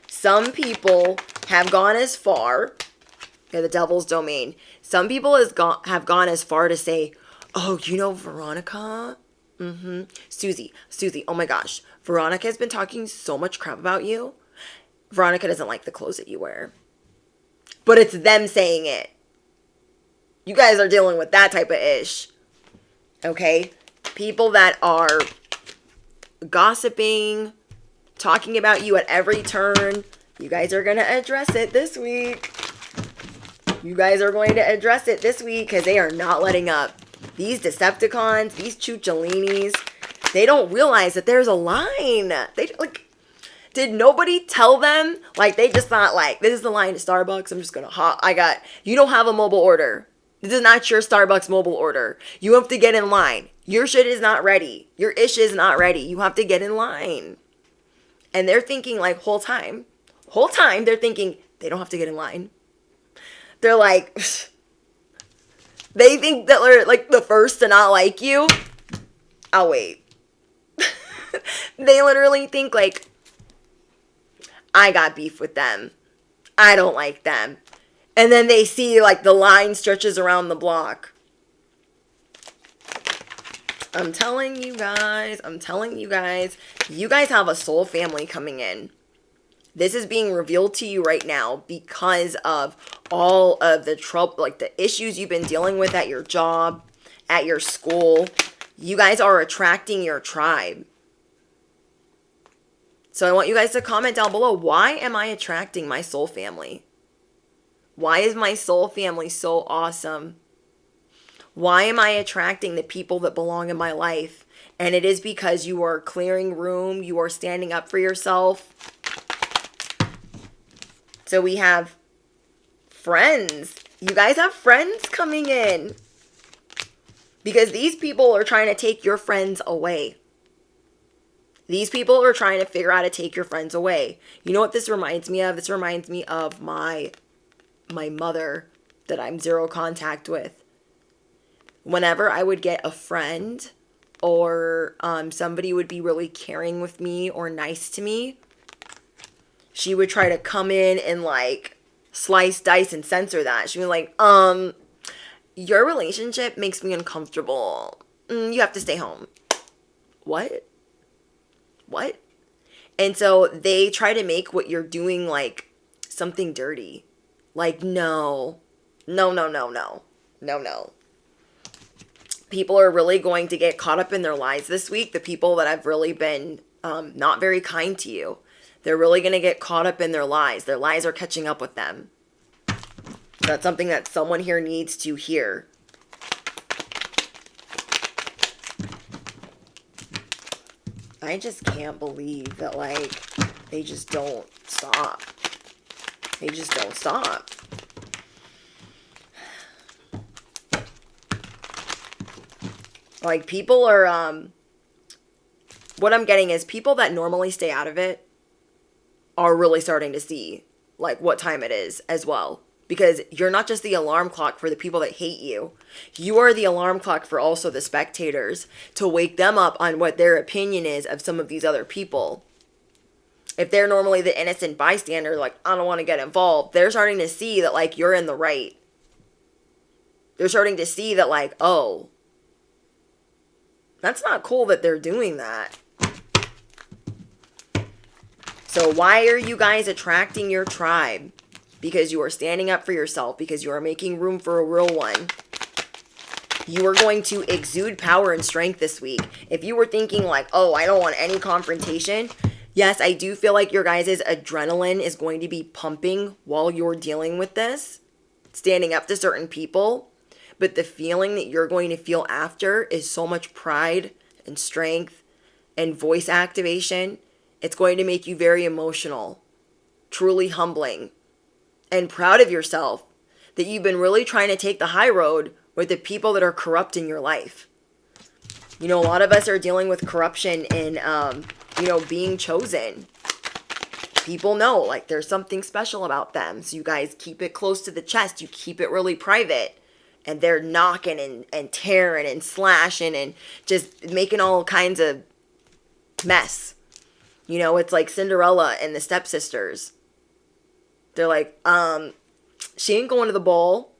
Some people have gone as far. Yeah, the devil's domain. Some people have gone as far to say, oh, you know Veronica? Susie, oh my gosh. Veronica has been talking so much crap about you. Veronica doesn't like the clothes that you wear. But it's them saying it. You guys are dealing with that type of ish. Okay? People that are gossiping, talking about you at every turn. You guys are going to address it this week. You guys are going to address it this week because they are not letting up. These Decepticons, these Chuchalinis, they don't realize that there's a line. Did nobody tell them? They just thought this is the line to Starbucks. I'm just going to you don't have a mobile order. This is not your Starbucks mobile order. You have to get in line. Your shit is not ready. Your ish is not ready. You have to get in line. And they're thinking whole time they're thinking they don't have to get in line. They're they think that they're the first to not like you. I'll wait. They literally think I got beef with them. I don't like them. And then they see the line stretches around the block. I'm telling you guys, you guys have a soul family coming in. This is being revealed to you right now because of all of the trouble, the issues you've been dealing with at your job, at your school. You guys are attracting your tribe. So I want you guys to comment down below, why am I attracting my soul family? Why is my soul family so awesome? Why am I attracting the people that belong in my life? And it is because you are clearing room. You are standing up for yourself. So we have friends. You guys have friends coming in. Because these people are trying to take your friends away. These people are trying to figure out how to take your friends away. You know what this reminds me of? This reminds me of my mother that I'm zero contact with. Whenever I would get a friend or somebody would be really caring with me or nice to me, she would try to come in and slice, dice, and censor that. She'd be like, your relationship makes me uncomfortable. You have to stay home. What? And so they try to make what you're doing something dirty. No. People are really going to get caught up in their lies this week. The people that have really been not very kind to you. They're really going to get caught up in their lies. Their lies are catching up with them. That's something that someone here needs to hear. I just can't believe that, they just don't stop. They just don't stop. People are, what I'm getting is people that normally stay out of it, are really starting to see like what time it is as well. Because you're not just the alarm clock for the people that hate you. You are the alarm clock for also the spectators to wake them up on what their opinion is of some of these other people. If they're normally the innocent bystander, like, I don't want to get involved, they're starting to see that, like, you're in the right. They're starting to see that, like, oh, that's not cool that they're doing that. So why are you guys attracting your tribe? Because you are standing up for yourself, because you are making room for a real one. You are going to exude power and strength this week. If you were thinking like, oh, I don't want any confrontation. Yes, I do feel like your guys' adrenaline is going to be pumping while you're dealing with this, standing up to certain people. But the feeling that you're going to feel after is so much pride and strength and voice activation. It's going to make you very emotional, truly humbling, and proud of yourself that you've been really trying to take the high road with the people that are corrupt in your life. You know, a lot of us are dealing with corruption in, being chosen. People know, like, there's something special about them. So you guys keep it close to the chest. You keep it really private. And they're knocking and tearing and slashing and just making all kinds of mess. You know, it's like Cinderella and the stepsisters. They're like, she ain't going to the ball.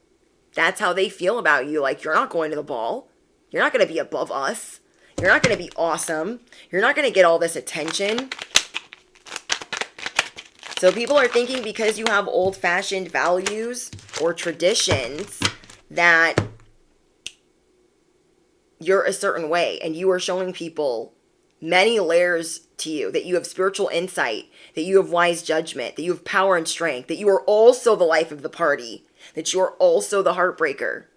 That's how they feel about you. Like, you're not going to the ball. You're not going to be above us. You're not going to be awesome. You're not going to get all this attention. So people are thinking because you have old-fashioned values or traditions that you're a certain way. And you are showing people many layers to you, that you have spiritual insight, that you have wise judgment, that you have power and strength, that you are also the life of the party, that you are also the heartbreaker.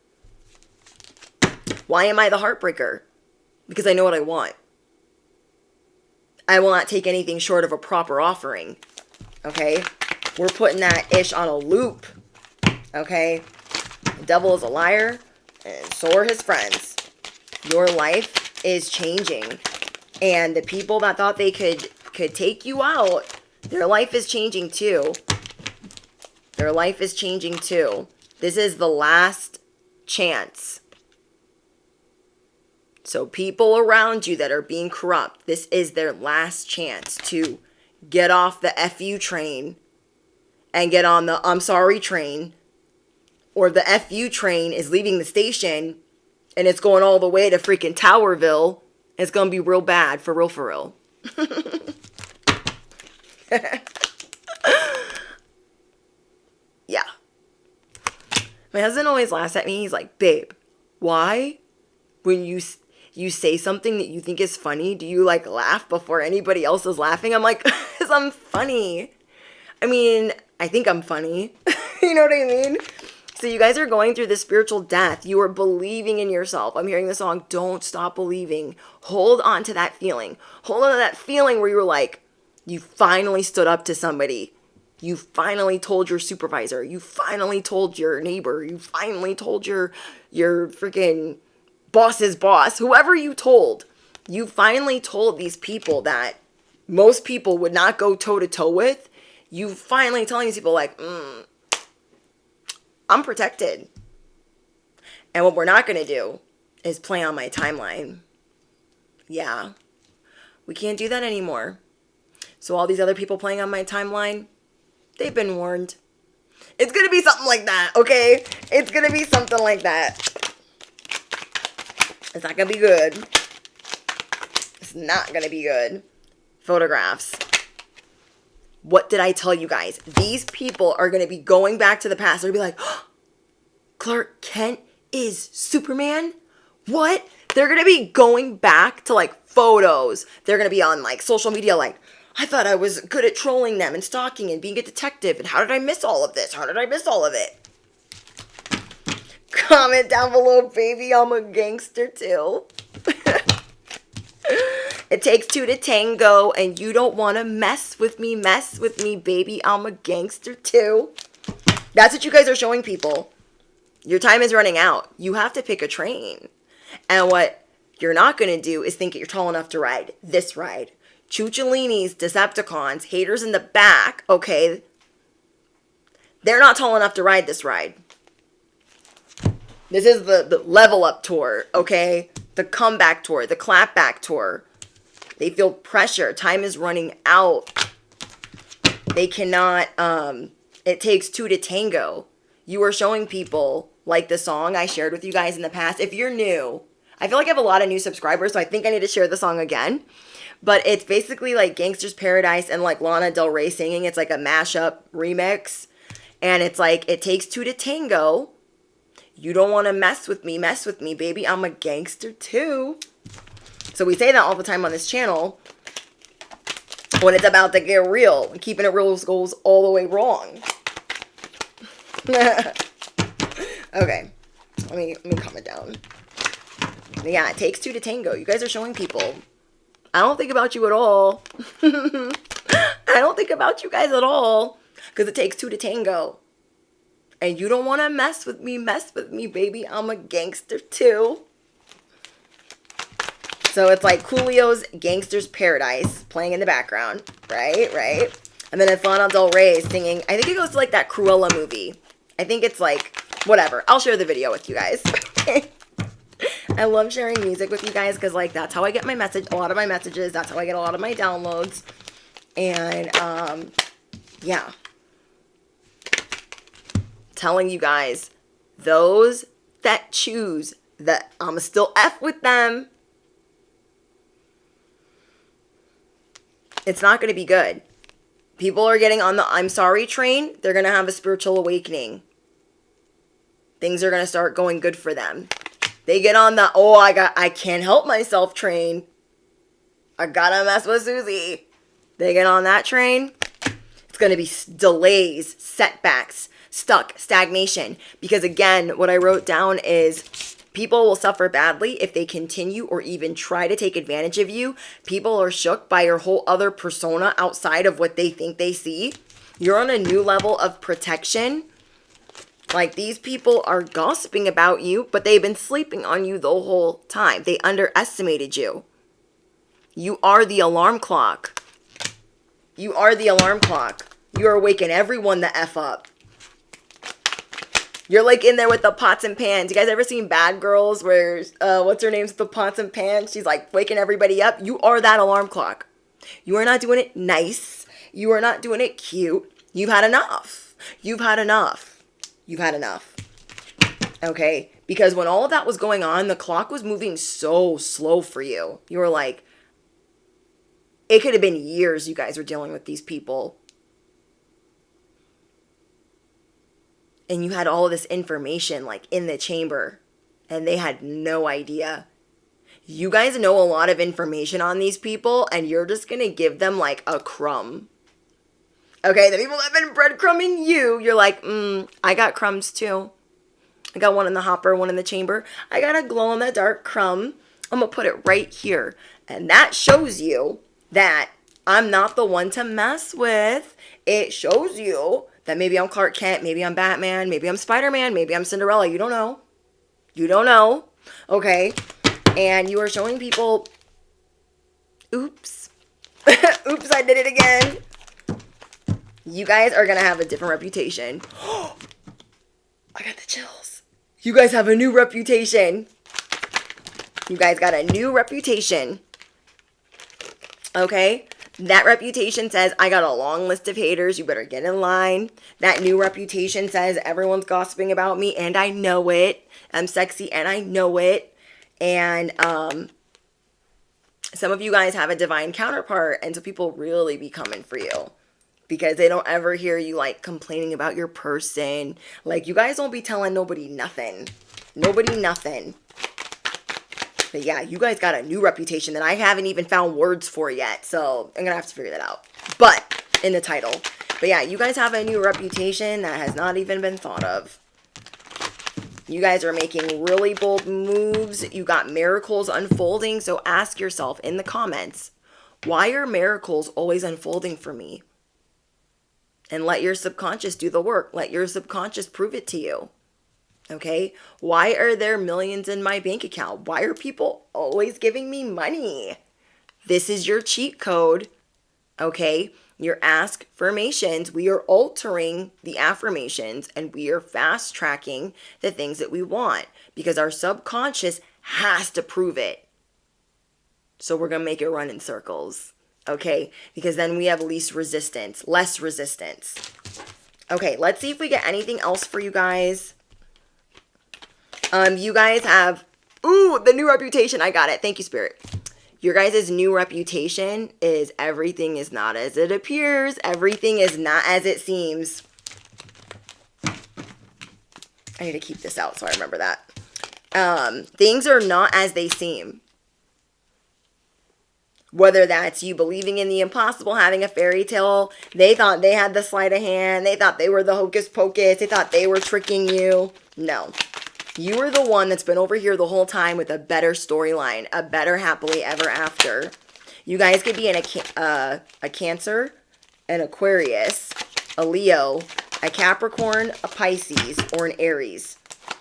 Why am I the heartbreaker? Because I know what I want. I will not take anything short of a proper offering. Okay? We're putting that ish on a loop. Okay? The devil is a liar, and so are his friends. Your life is changing. And the people that thought they could take you out, their life is changing too. Their life is changing too. This is the last chance. So people around you that are being corrupt, this is their last chance to get off the FU train and get on the I'm sorry train. Or the FU train is leaving the station and it's going all the way to freaking Towerville. It's going to be real bad, for real, for real. Yeah. My husband always laughs at me. He's like, babe, why when you say something that you think is funny, do you like laugh before anybody else is laughing? I'm like, because I'm funny. I mean, I think I'm funny. You know what I mean? So you guys are going through this spiritual death. You are believing in yourself. I'm hearing the song, Don't Stop Believing. Hold on to that feeling. Hold on to that feeling where you're like, you finally stood up to somebody. You finally told your supervisor. You finally told your neighbor. You finally told your freaking boss's boss. Whoever you told. You finally told these people that most people would not go toe-to-toe with. You finally telling these people like, I'm protected. And what we're not going to do is play on my timeline. Yeah. We can't do that anymore. So all these other people playing on my timeline, they've been warned. It's going to be something like that, okay? It's going to be something like that. It's not going to be good. It's not going to be good. Photographs. What did I tell you guys? These people are going to be going back to the past. They're going to be like, oh, Clark Kent is Superman? What? They're going to be going back to like photos. They're going to be on like social media like, I thought I was good at trolling them and stalking and being a detective. And how did I miss all of this? How did I miss all of it? Comment down below, baby. I'm a gangster too. It takes two to tango, and you don't want to mess with me, baby. I'm a gangster too. That's what you guys are showing people. Your time is running out. You have to pick a train. And what you're not going to do is think that you're tall enough to ride this ride, Chucholinis, Decepticons, haters in the back, okay, they're not tall enough to ride this ride. This is the level up tour, okay? The comeback tour, the clapback tour. They feel pressure. Time is running out. They cannot, it takes two to tango. You are showing people, like the song I shared with you guys in the past. If you're new, I feel like I have a lot of new subscribers, so I think I need to share the song again. But it's basically like Gangsta's Paradise and like Lana Del Rey singing. It's like a mashup remix. And it's like, it takes two to tango. You don't want to mess with me, baby. I'm a gangster too. So we say that all the time on this channel when it's about to get real. Keeping it real goes all the way wrong. Okay. Let me calm it down. Yeah, it takes two to tango. You guys are showing people. I don't think about you at all. I don't think about you guys at all. Because it takes two to tango. And you don't want to mess with me, baby. I'm a gangster too. So it's like Coolio's Gangsta's Paradise playing in the background. Right? And then it's Lana Del Rey singing. I think it goes to like that Cruella movie. I think it's like, whatever. I'll share the video with you guys. I love sharing music with you guys because like that's how I get my message, a lot of my messages. That's how I get a lot of my downloads. And yeah. Telling you guys, those that choose that I'ma still F with them, it's not going to be good. People are getting on the I'm sorry train. They're going to have a spiritual awakening. Things are going to start going good for them. They get on the, I can't help myself train. I gotta mess with Susie. They get on that train. It's going to be delays, setbacks, stuck, stagnation. Because again, what I wrote down is people will suffer badly if they continue or even try to take advantage of you. People are shook by your whole other persona outside of what they think they see. You're on a new level of protection. Like these people are gossiping about you, but they've been sleeping on you the whole time. They underestimated you. You are the alarm clock. You are the alarm clock. You are waking everyone the F up. You're like in there with the pots and pans. You guys ever seen Bad Girls where, what's her name's the pots and pans? She's like waking everybody up. You are that alarm clock. You are not doing it nice. You are not doing it cute. You've had enough. You've had enough. You've had enough. Okay? Because when all of that was going on, the clock was moving so slow for you. You were like, it could have been years you guys were dealing with these people. And you had all of this information like in the chamber. And they had no idea. You guys know a lot of information on these people. And you're just going to give them like a crumb. Okay, the people that have been breadcrumbing you, you're like, I got crumbs too. I got one in the hopper, one in the chamber. I got a glow-in-the-dark crumb. I'm going to put it right here. And that shows you that I'm not the one to mess with. It shows you that maybe I'm Clark Kent, maybe I'm Batman, maybe I'm Spider-Man, maybe I'm Cinderella. You don't know. You don't know. Okay? And you are showing people, oops. Oops, I did it again. You guys are going to have a different reputation. I got the chills. You guys have a new reputation. You guys got a new reputation. Okay? That reputation says, I got a long list of haters. You better get in line. That new reputation says, everyone's gossiping about me and I know it. I'm sexy and I know it. And some of you guys have a divine counterpart. And so people really be coming for you. Because they don't ever hear you like complaining about your person. Like you guys don't be telling nobody nothing. Nobody nothing. But yeah, you guys got a new reputation that I haven't even found words for yet. So I'm going to have to figure that out. But in the title. But yeah, you guys have a new reputation that has not even been thought of. You guys are making really bold moves. You got miracles unfolding. So ask yourself in the comments, why are miracles always unfolding for me? And let your subconscious do the work. Let your subconscious prove it to you. Okay? Why are there millions in my bank account? Why are people always giving me money? This is your cheat code, okay? Your affirmations. We are altering the affirmations and we are fast tracking the things that we want because our subconscious has to prove it. So we're going to make it run in circles, okay? Because then we have less resistance. Okay, let's see if we get anything else for you guys. You guys have, the new reputation. I got it. Thank you, Spirit. Your guys' new reputation is everything is not as it appears. Everything is not as it seems. I need to keep this out so I remember that. Things are not as they seem. Whether that's you believing in the impossible, having a fairy tale, they thought they had the sleight of hand, they thought they were the hocus pocus, they thought they were tricking you. No. You are the one that's been over here the whole time with a better storyline, a better happily ever after. You guys could be in a Cancer, an Aquarius, a Leo, a Capricorn, a Pisces, or an Aries.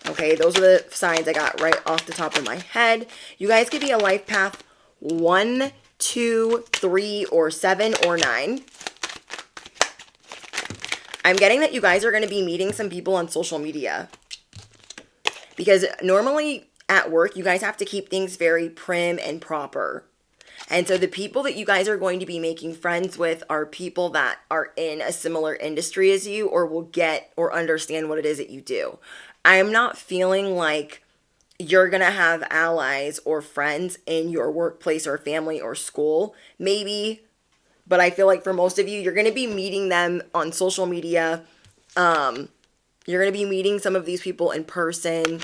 Okay, those are the signs I got right off the top of my head. You guys could be a life path 1, 2, 3, or 7, or 9. I'm getting that you guys are going to be meeting some people on social media. Because normally at work, you guys have to keep things very prim and proper. And so the people that you guys are going to be making friends with are people that are in a similar industry as you or will get or understand what it is that you do. I'm not feeling like you're going to have allies or friends in your workplace or family or school. Maybe, but I feel like for most of you, you're going to be meeting them on social media. You're going to be meeting some of these people in person.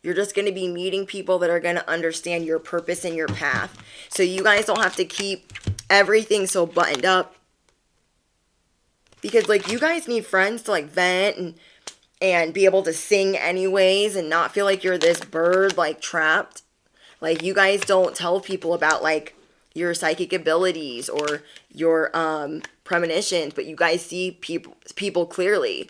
You're just going to be meeting people that are going to understand your purpose and your path. So you guys don't have to keep everything so buttoned up. Because, like, you guys need friends to, like, vent and be able to sing anyways and not feel like you're this bird, like, trapped. Like, you guys don't tell people about, like, your psychic abilities or your premonitions, but you guys see people clearly.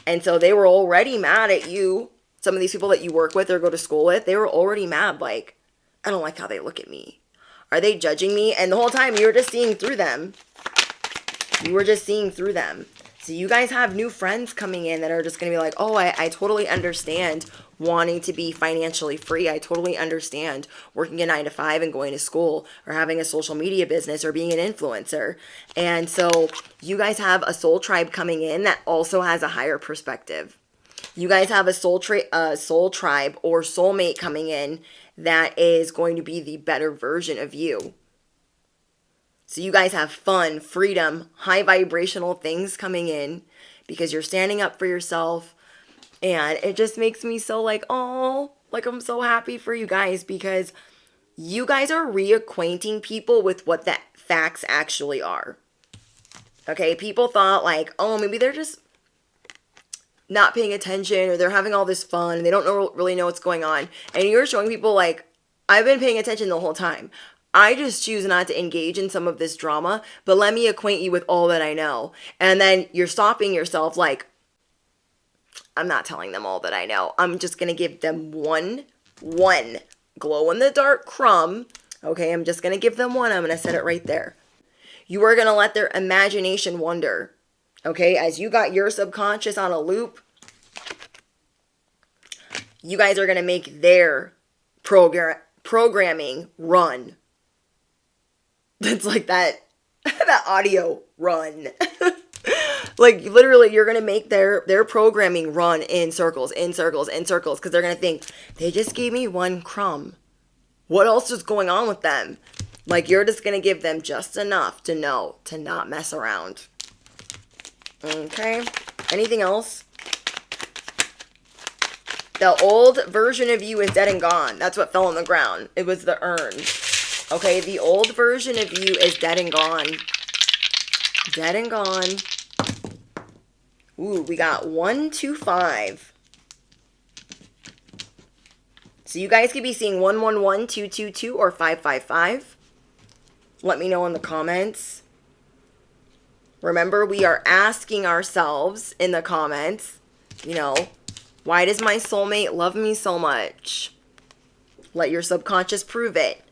And so they were already mad at you. Some of these people that you work with or go to school with, they were already mad. Like, I don't like how they look at me. Are they judging me? And the whole time you were just seeing through them. You were just seeing through them. So you guys have new friends coming in that are just going to be like, oh, I totally understand wanting to be financially free. I totally understand working a 9 to 5 and going to school or having a social media business or being an influencer. And so you guys have a soul tribe coming in that also has a higher perspective. You guys have a soul tribe or soulmate coming in that is going to be the better version of you. So you guys have fun, freedom, high vibrational things coming in because you're standing up for yourself. And it just makes me so like, oh, like I'm so happy for you guys because you guys are reacquainting people with what the facts actually are. Okay, people thought like, oh, maybe they're just not paying attention or they're having all this fun and they don't really know what's going on. And you're showing people like, I've been paying attention the whole time. I just choose not to engage in some of this drama, but let me acquaint you with all that I know. And then you're stopping yourself like, I'm not telling them all that I know. I'm just going to give them one glow-in-the-dark crumb. Okay, I'm just going to give them one. I'm going to set it right there. You are going to let their imagination wander. Okay, as you got your subconscious on a loop, you guys are going to make their programming run. It's like that audio run. Like literally you're going to make their programming run in circles, because they're going to think, they just gave me one crumb. What else is going on with them? Like you're just going to give them just enough to know to not mess around. Okay. Anything else? The old version of you is dead and gone. That's what fell on the ground. It was the urn. Okay, the old version of you is dead and gone. Dead and gone. Ooh, we got 1, 2, 5. So you guys could be seeing 111, 222, or 555. Let me know in the comments. Remember, we are asking ourselves in the comments, you know, why does my soulmate love me so much? Let your subconscious prove it.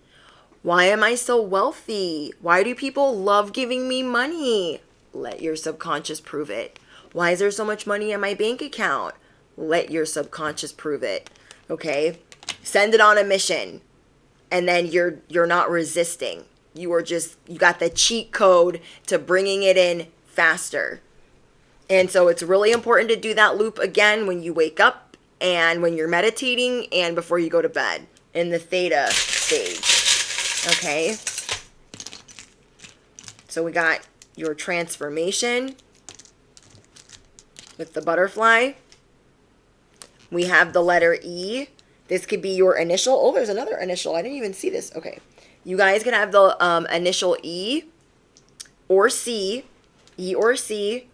Why am I so wealthy? Why do people love giving me money? Let your subconscious prove it. Why is there so much money in my bank account? Let your subconscious prove it. Okay? Send it on a mission. And then you're not resisting. You got the cheat code to bringing it in faster. And so it's really important to do that loop again when you wake up and when you're meditating and before you go to bed in the theta stage. Okay? So we got your transformation with the butterfly. We have the letter E. This could be your initial. Oh, there's another initial. I didn't even see this. Okay. You guys can have the initial E or C. E or C.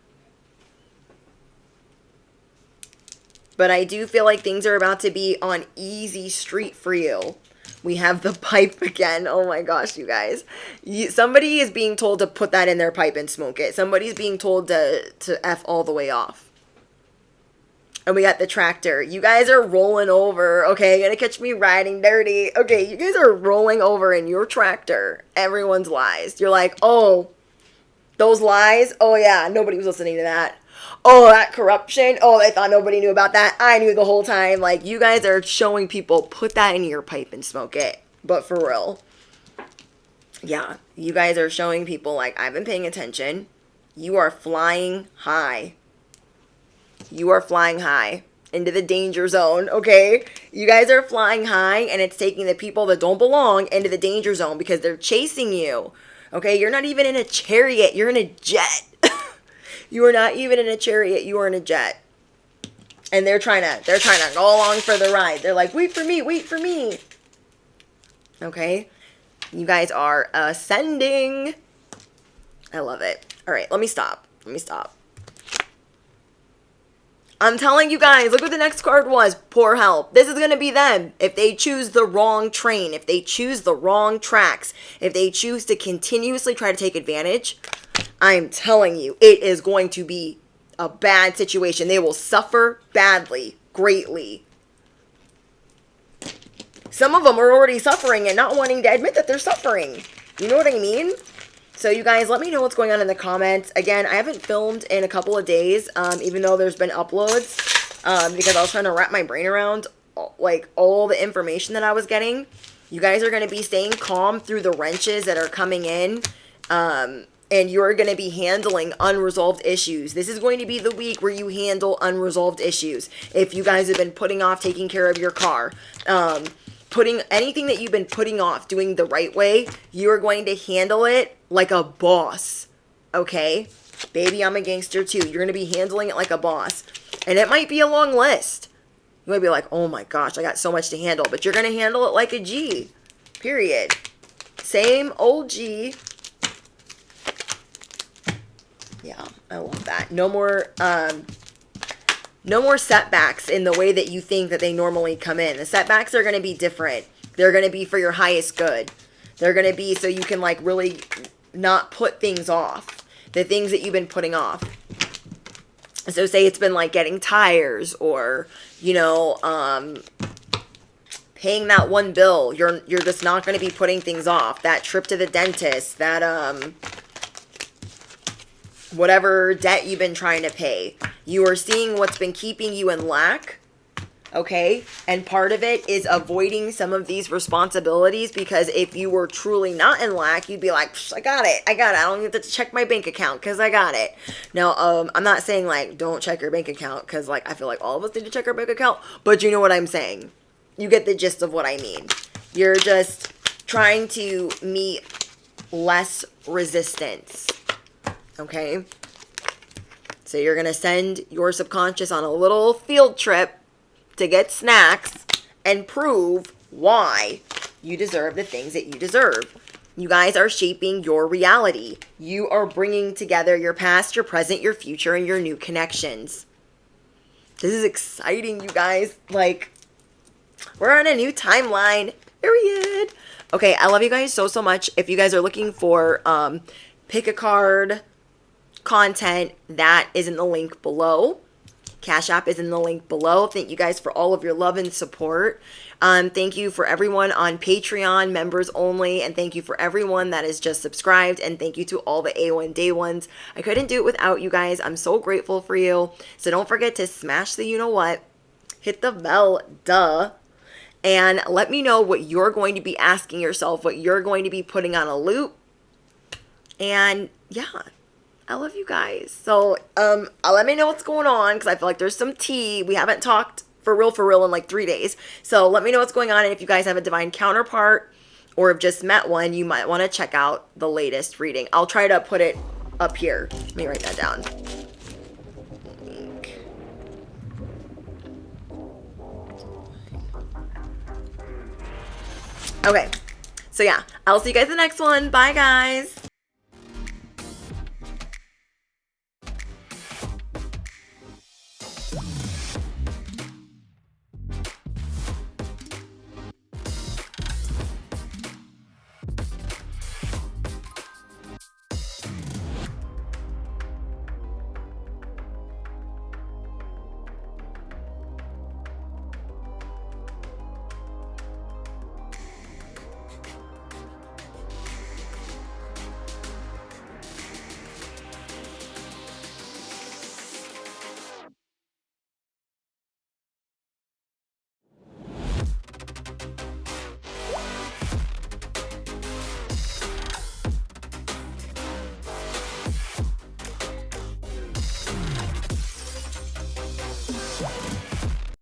But I do feel like things are about to be on easy street for you. We have the pipe again. Oh my gosh, you guys. Somebody is being told to put that in their pipe and smoke it. Somebody's being told to F all the way off. And we got the tractor. You guys are rolling over. Okay, you're gonna catch me riding dirty. Okay, you guys are rolling over in your tractor. Everyone's lies. You're like, oh, those lies? Oh yeah, nobody was listening to that. Oh, that corruption? Oh, they thought nobody knew about that. I knew the whole time. Like, you guys are showing people, put that in your pipe and smoke it. But for real. Yeah, you guys are showing people, like, I've been paying attention. You are flying high. You are flying high into the danger zone, okay? You guys are flying high, and it's taking the people that don't belong into the danger zone because they're chasing you, okay? You're not even in a chariot. You're in a jet. You are not even in a chariot. You are in a jet. And they're trying to go along for the ride. They're like, wait for me, wait for me. Okay? You guys are ascending. I love it. All right, let me stop. I'm telling you guys, look what the next card was. Poor help. This is going to be them. If they choose the wrong train, if they choose the wrong tracks, if they choose to continuously try to take advantage, I'm telling you, it is going to be a bad situation. They will suffer badly, greatly. Some of them are already suffering and not wanting to admit that they're suffering. You know what I mean? So you guys, let me know what's going on in the comments. Again, I haven't filmed in a couple of days, even though there's been uploads, because I was trying to wrap my brain around, like, all the information that I was getting. You guys are going to be staying calm through the wrenches that are coming in, and you're going to be handling unresolved issues. This is going to be the week where you handle unresolved issues. If you guys have been putting off taking care of your car, putting anything that you've been putting off doing the right way, you are going to handle it like a boss. Okay? Baby, I'm a gangster too. You're going to be handling it like a boss. And it might be a long list. You might be like, oh my gosh, I got so much to handle. But you're going to handle it like a G. Period. Same old G. Yeah, I love that. No more setbacks in the way that you think that they normally come in. The setbacks are going to be different. They're going to be for your highest good. They're going to be so you can, like, really not put things off. The things that you've been putting off. So say it's been like getting tires or, you know, paying that one bill. You're just not going to be putting things off. That trip to the dentist, that whatever debt you've been trying to pay. You are seeing what's been keeping you in lack, okay? And part of it is avoiding some of these responsibilities, because if you were truly not in lack, you'd be like, I got it. I don't need to check my bank account because I got it. Now, I'm not saying, like, don't check your bank account, because, like, I feel like all of us need to check our bank account, but you know what I'm saying. You get the gist of what I mean. You're just trying to meet less resistance. Okay, so you're going to send your subconscious on a little field trip to get snacks and prove why you deserve the things that you deserve. You guys are shaping your reality. You are bringing together your past, your present, your future, and your new connections. This is exciting, you guys. Like, we're on a new timeline. Period. Okay, I love you guys so much. If you guys are looking for pick a card content, that is in the link below. Cash App is in the link below. Thank you guys for all of your love and support. Thank you for everyone on Patreon, members only, and thank you for everyone that is just subscribed, and thank you to all the A1 Day ones. I couldn't do it without you guys. I'm so grateful for you. So don't forget to smash the you-know-what, hit the bell, duh, and let me know what you're going to be asking yourself, what you're going to be putting on a loop. And yeah, I love you guys. So let me know what's going on, because I feel like there's some tea. We haven't talked for real in like 3 days. So let me know what's going on. And if you guys have a divine counterpart or have just met one, you might want to check out the latest reading. I'll try to put it up here. Let me write that down. Okay. So yeah, I'll see you guys in the next one. Bye, guys.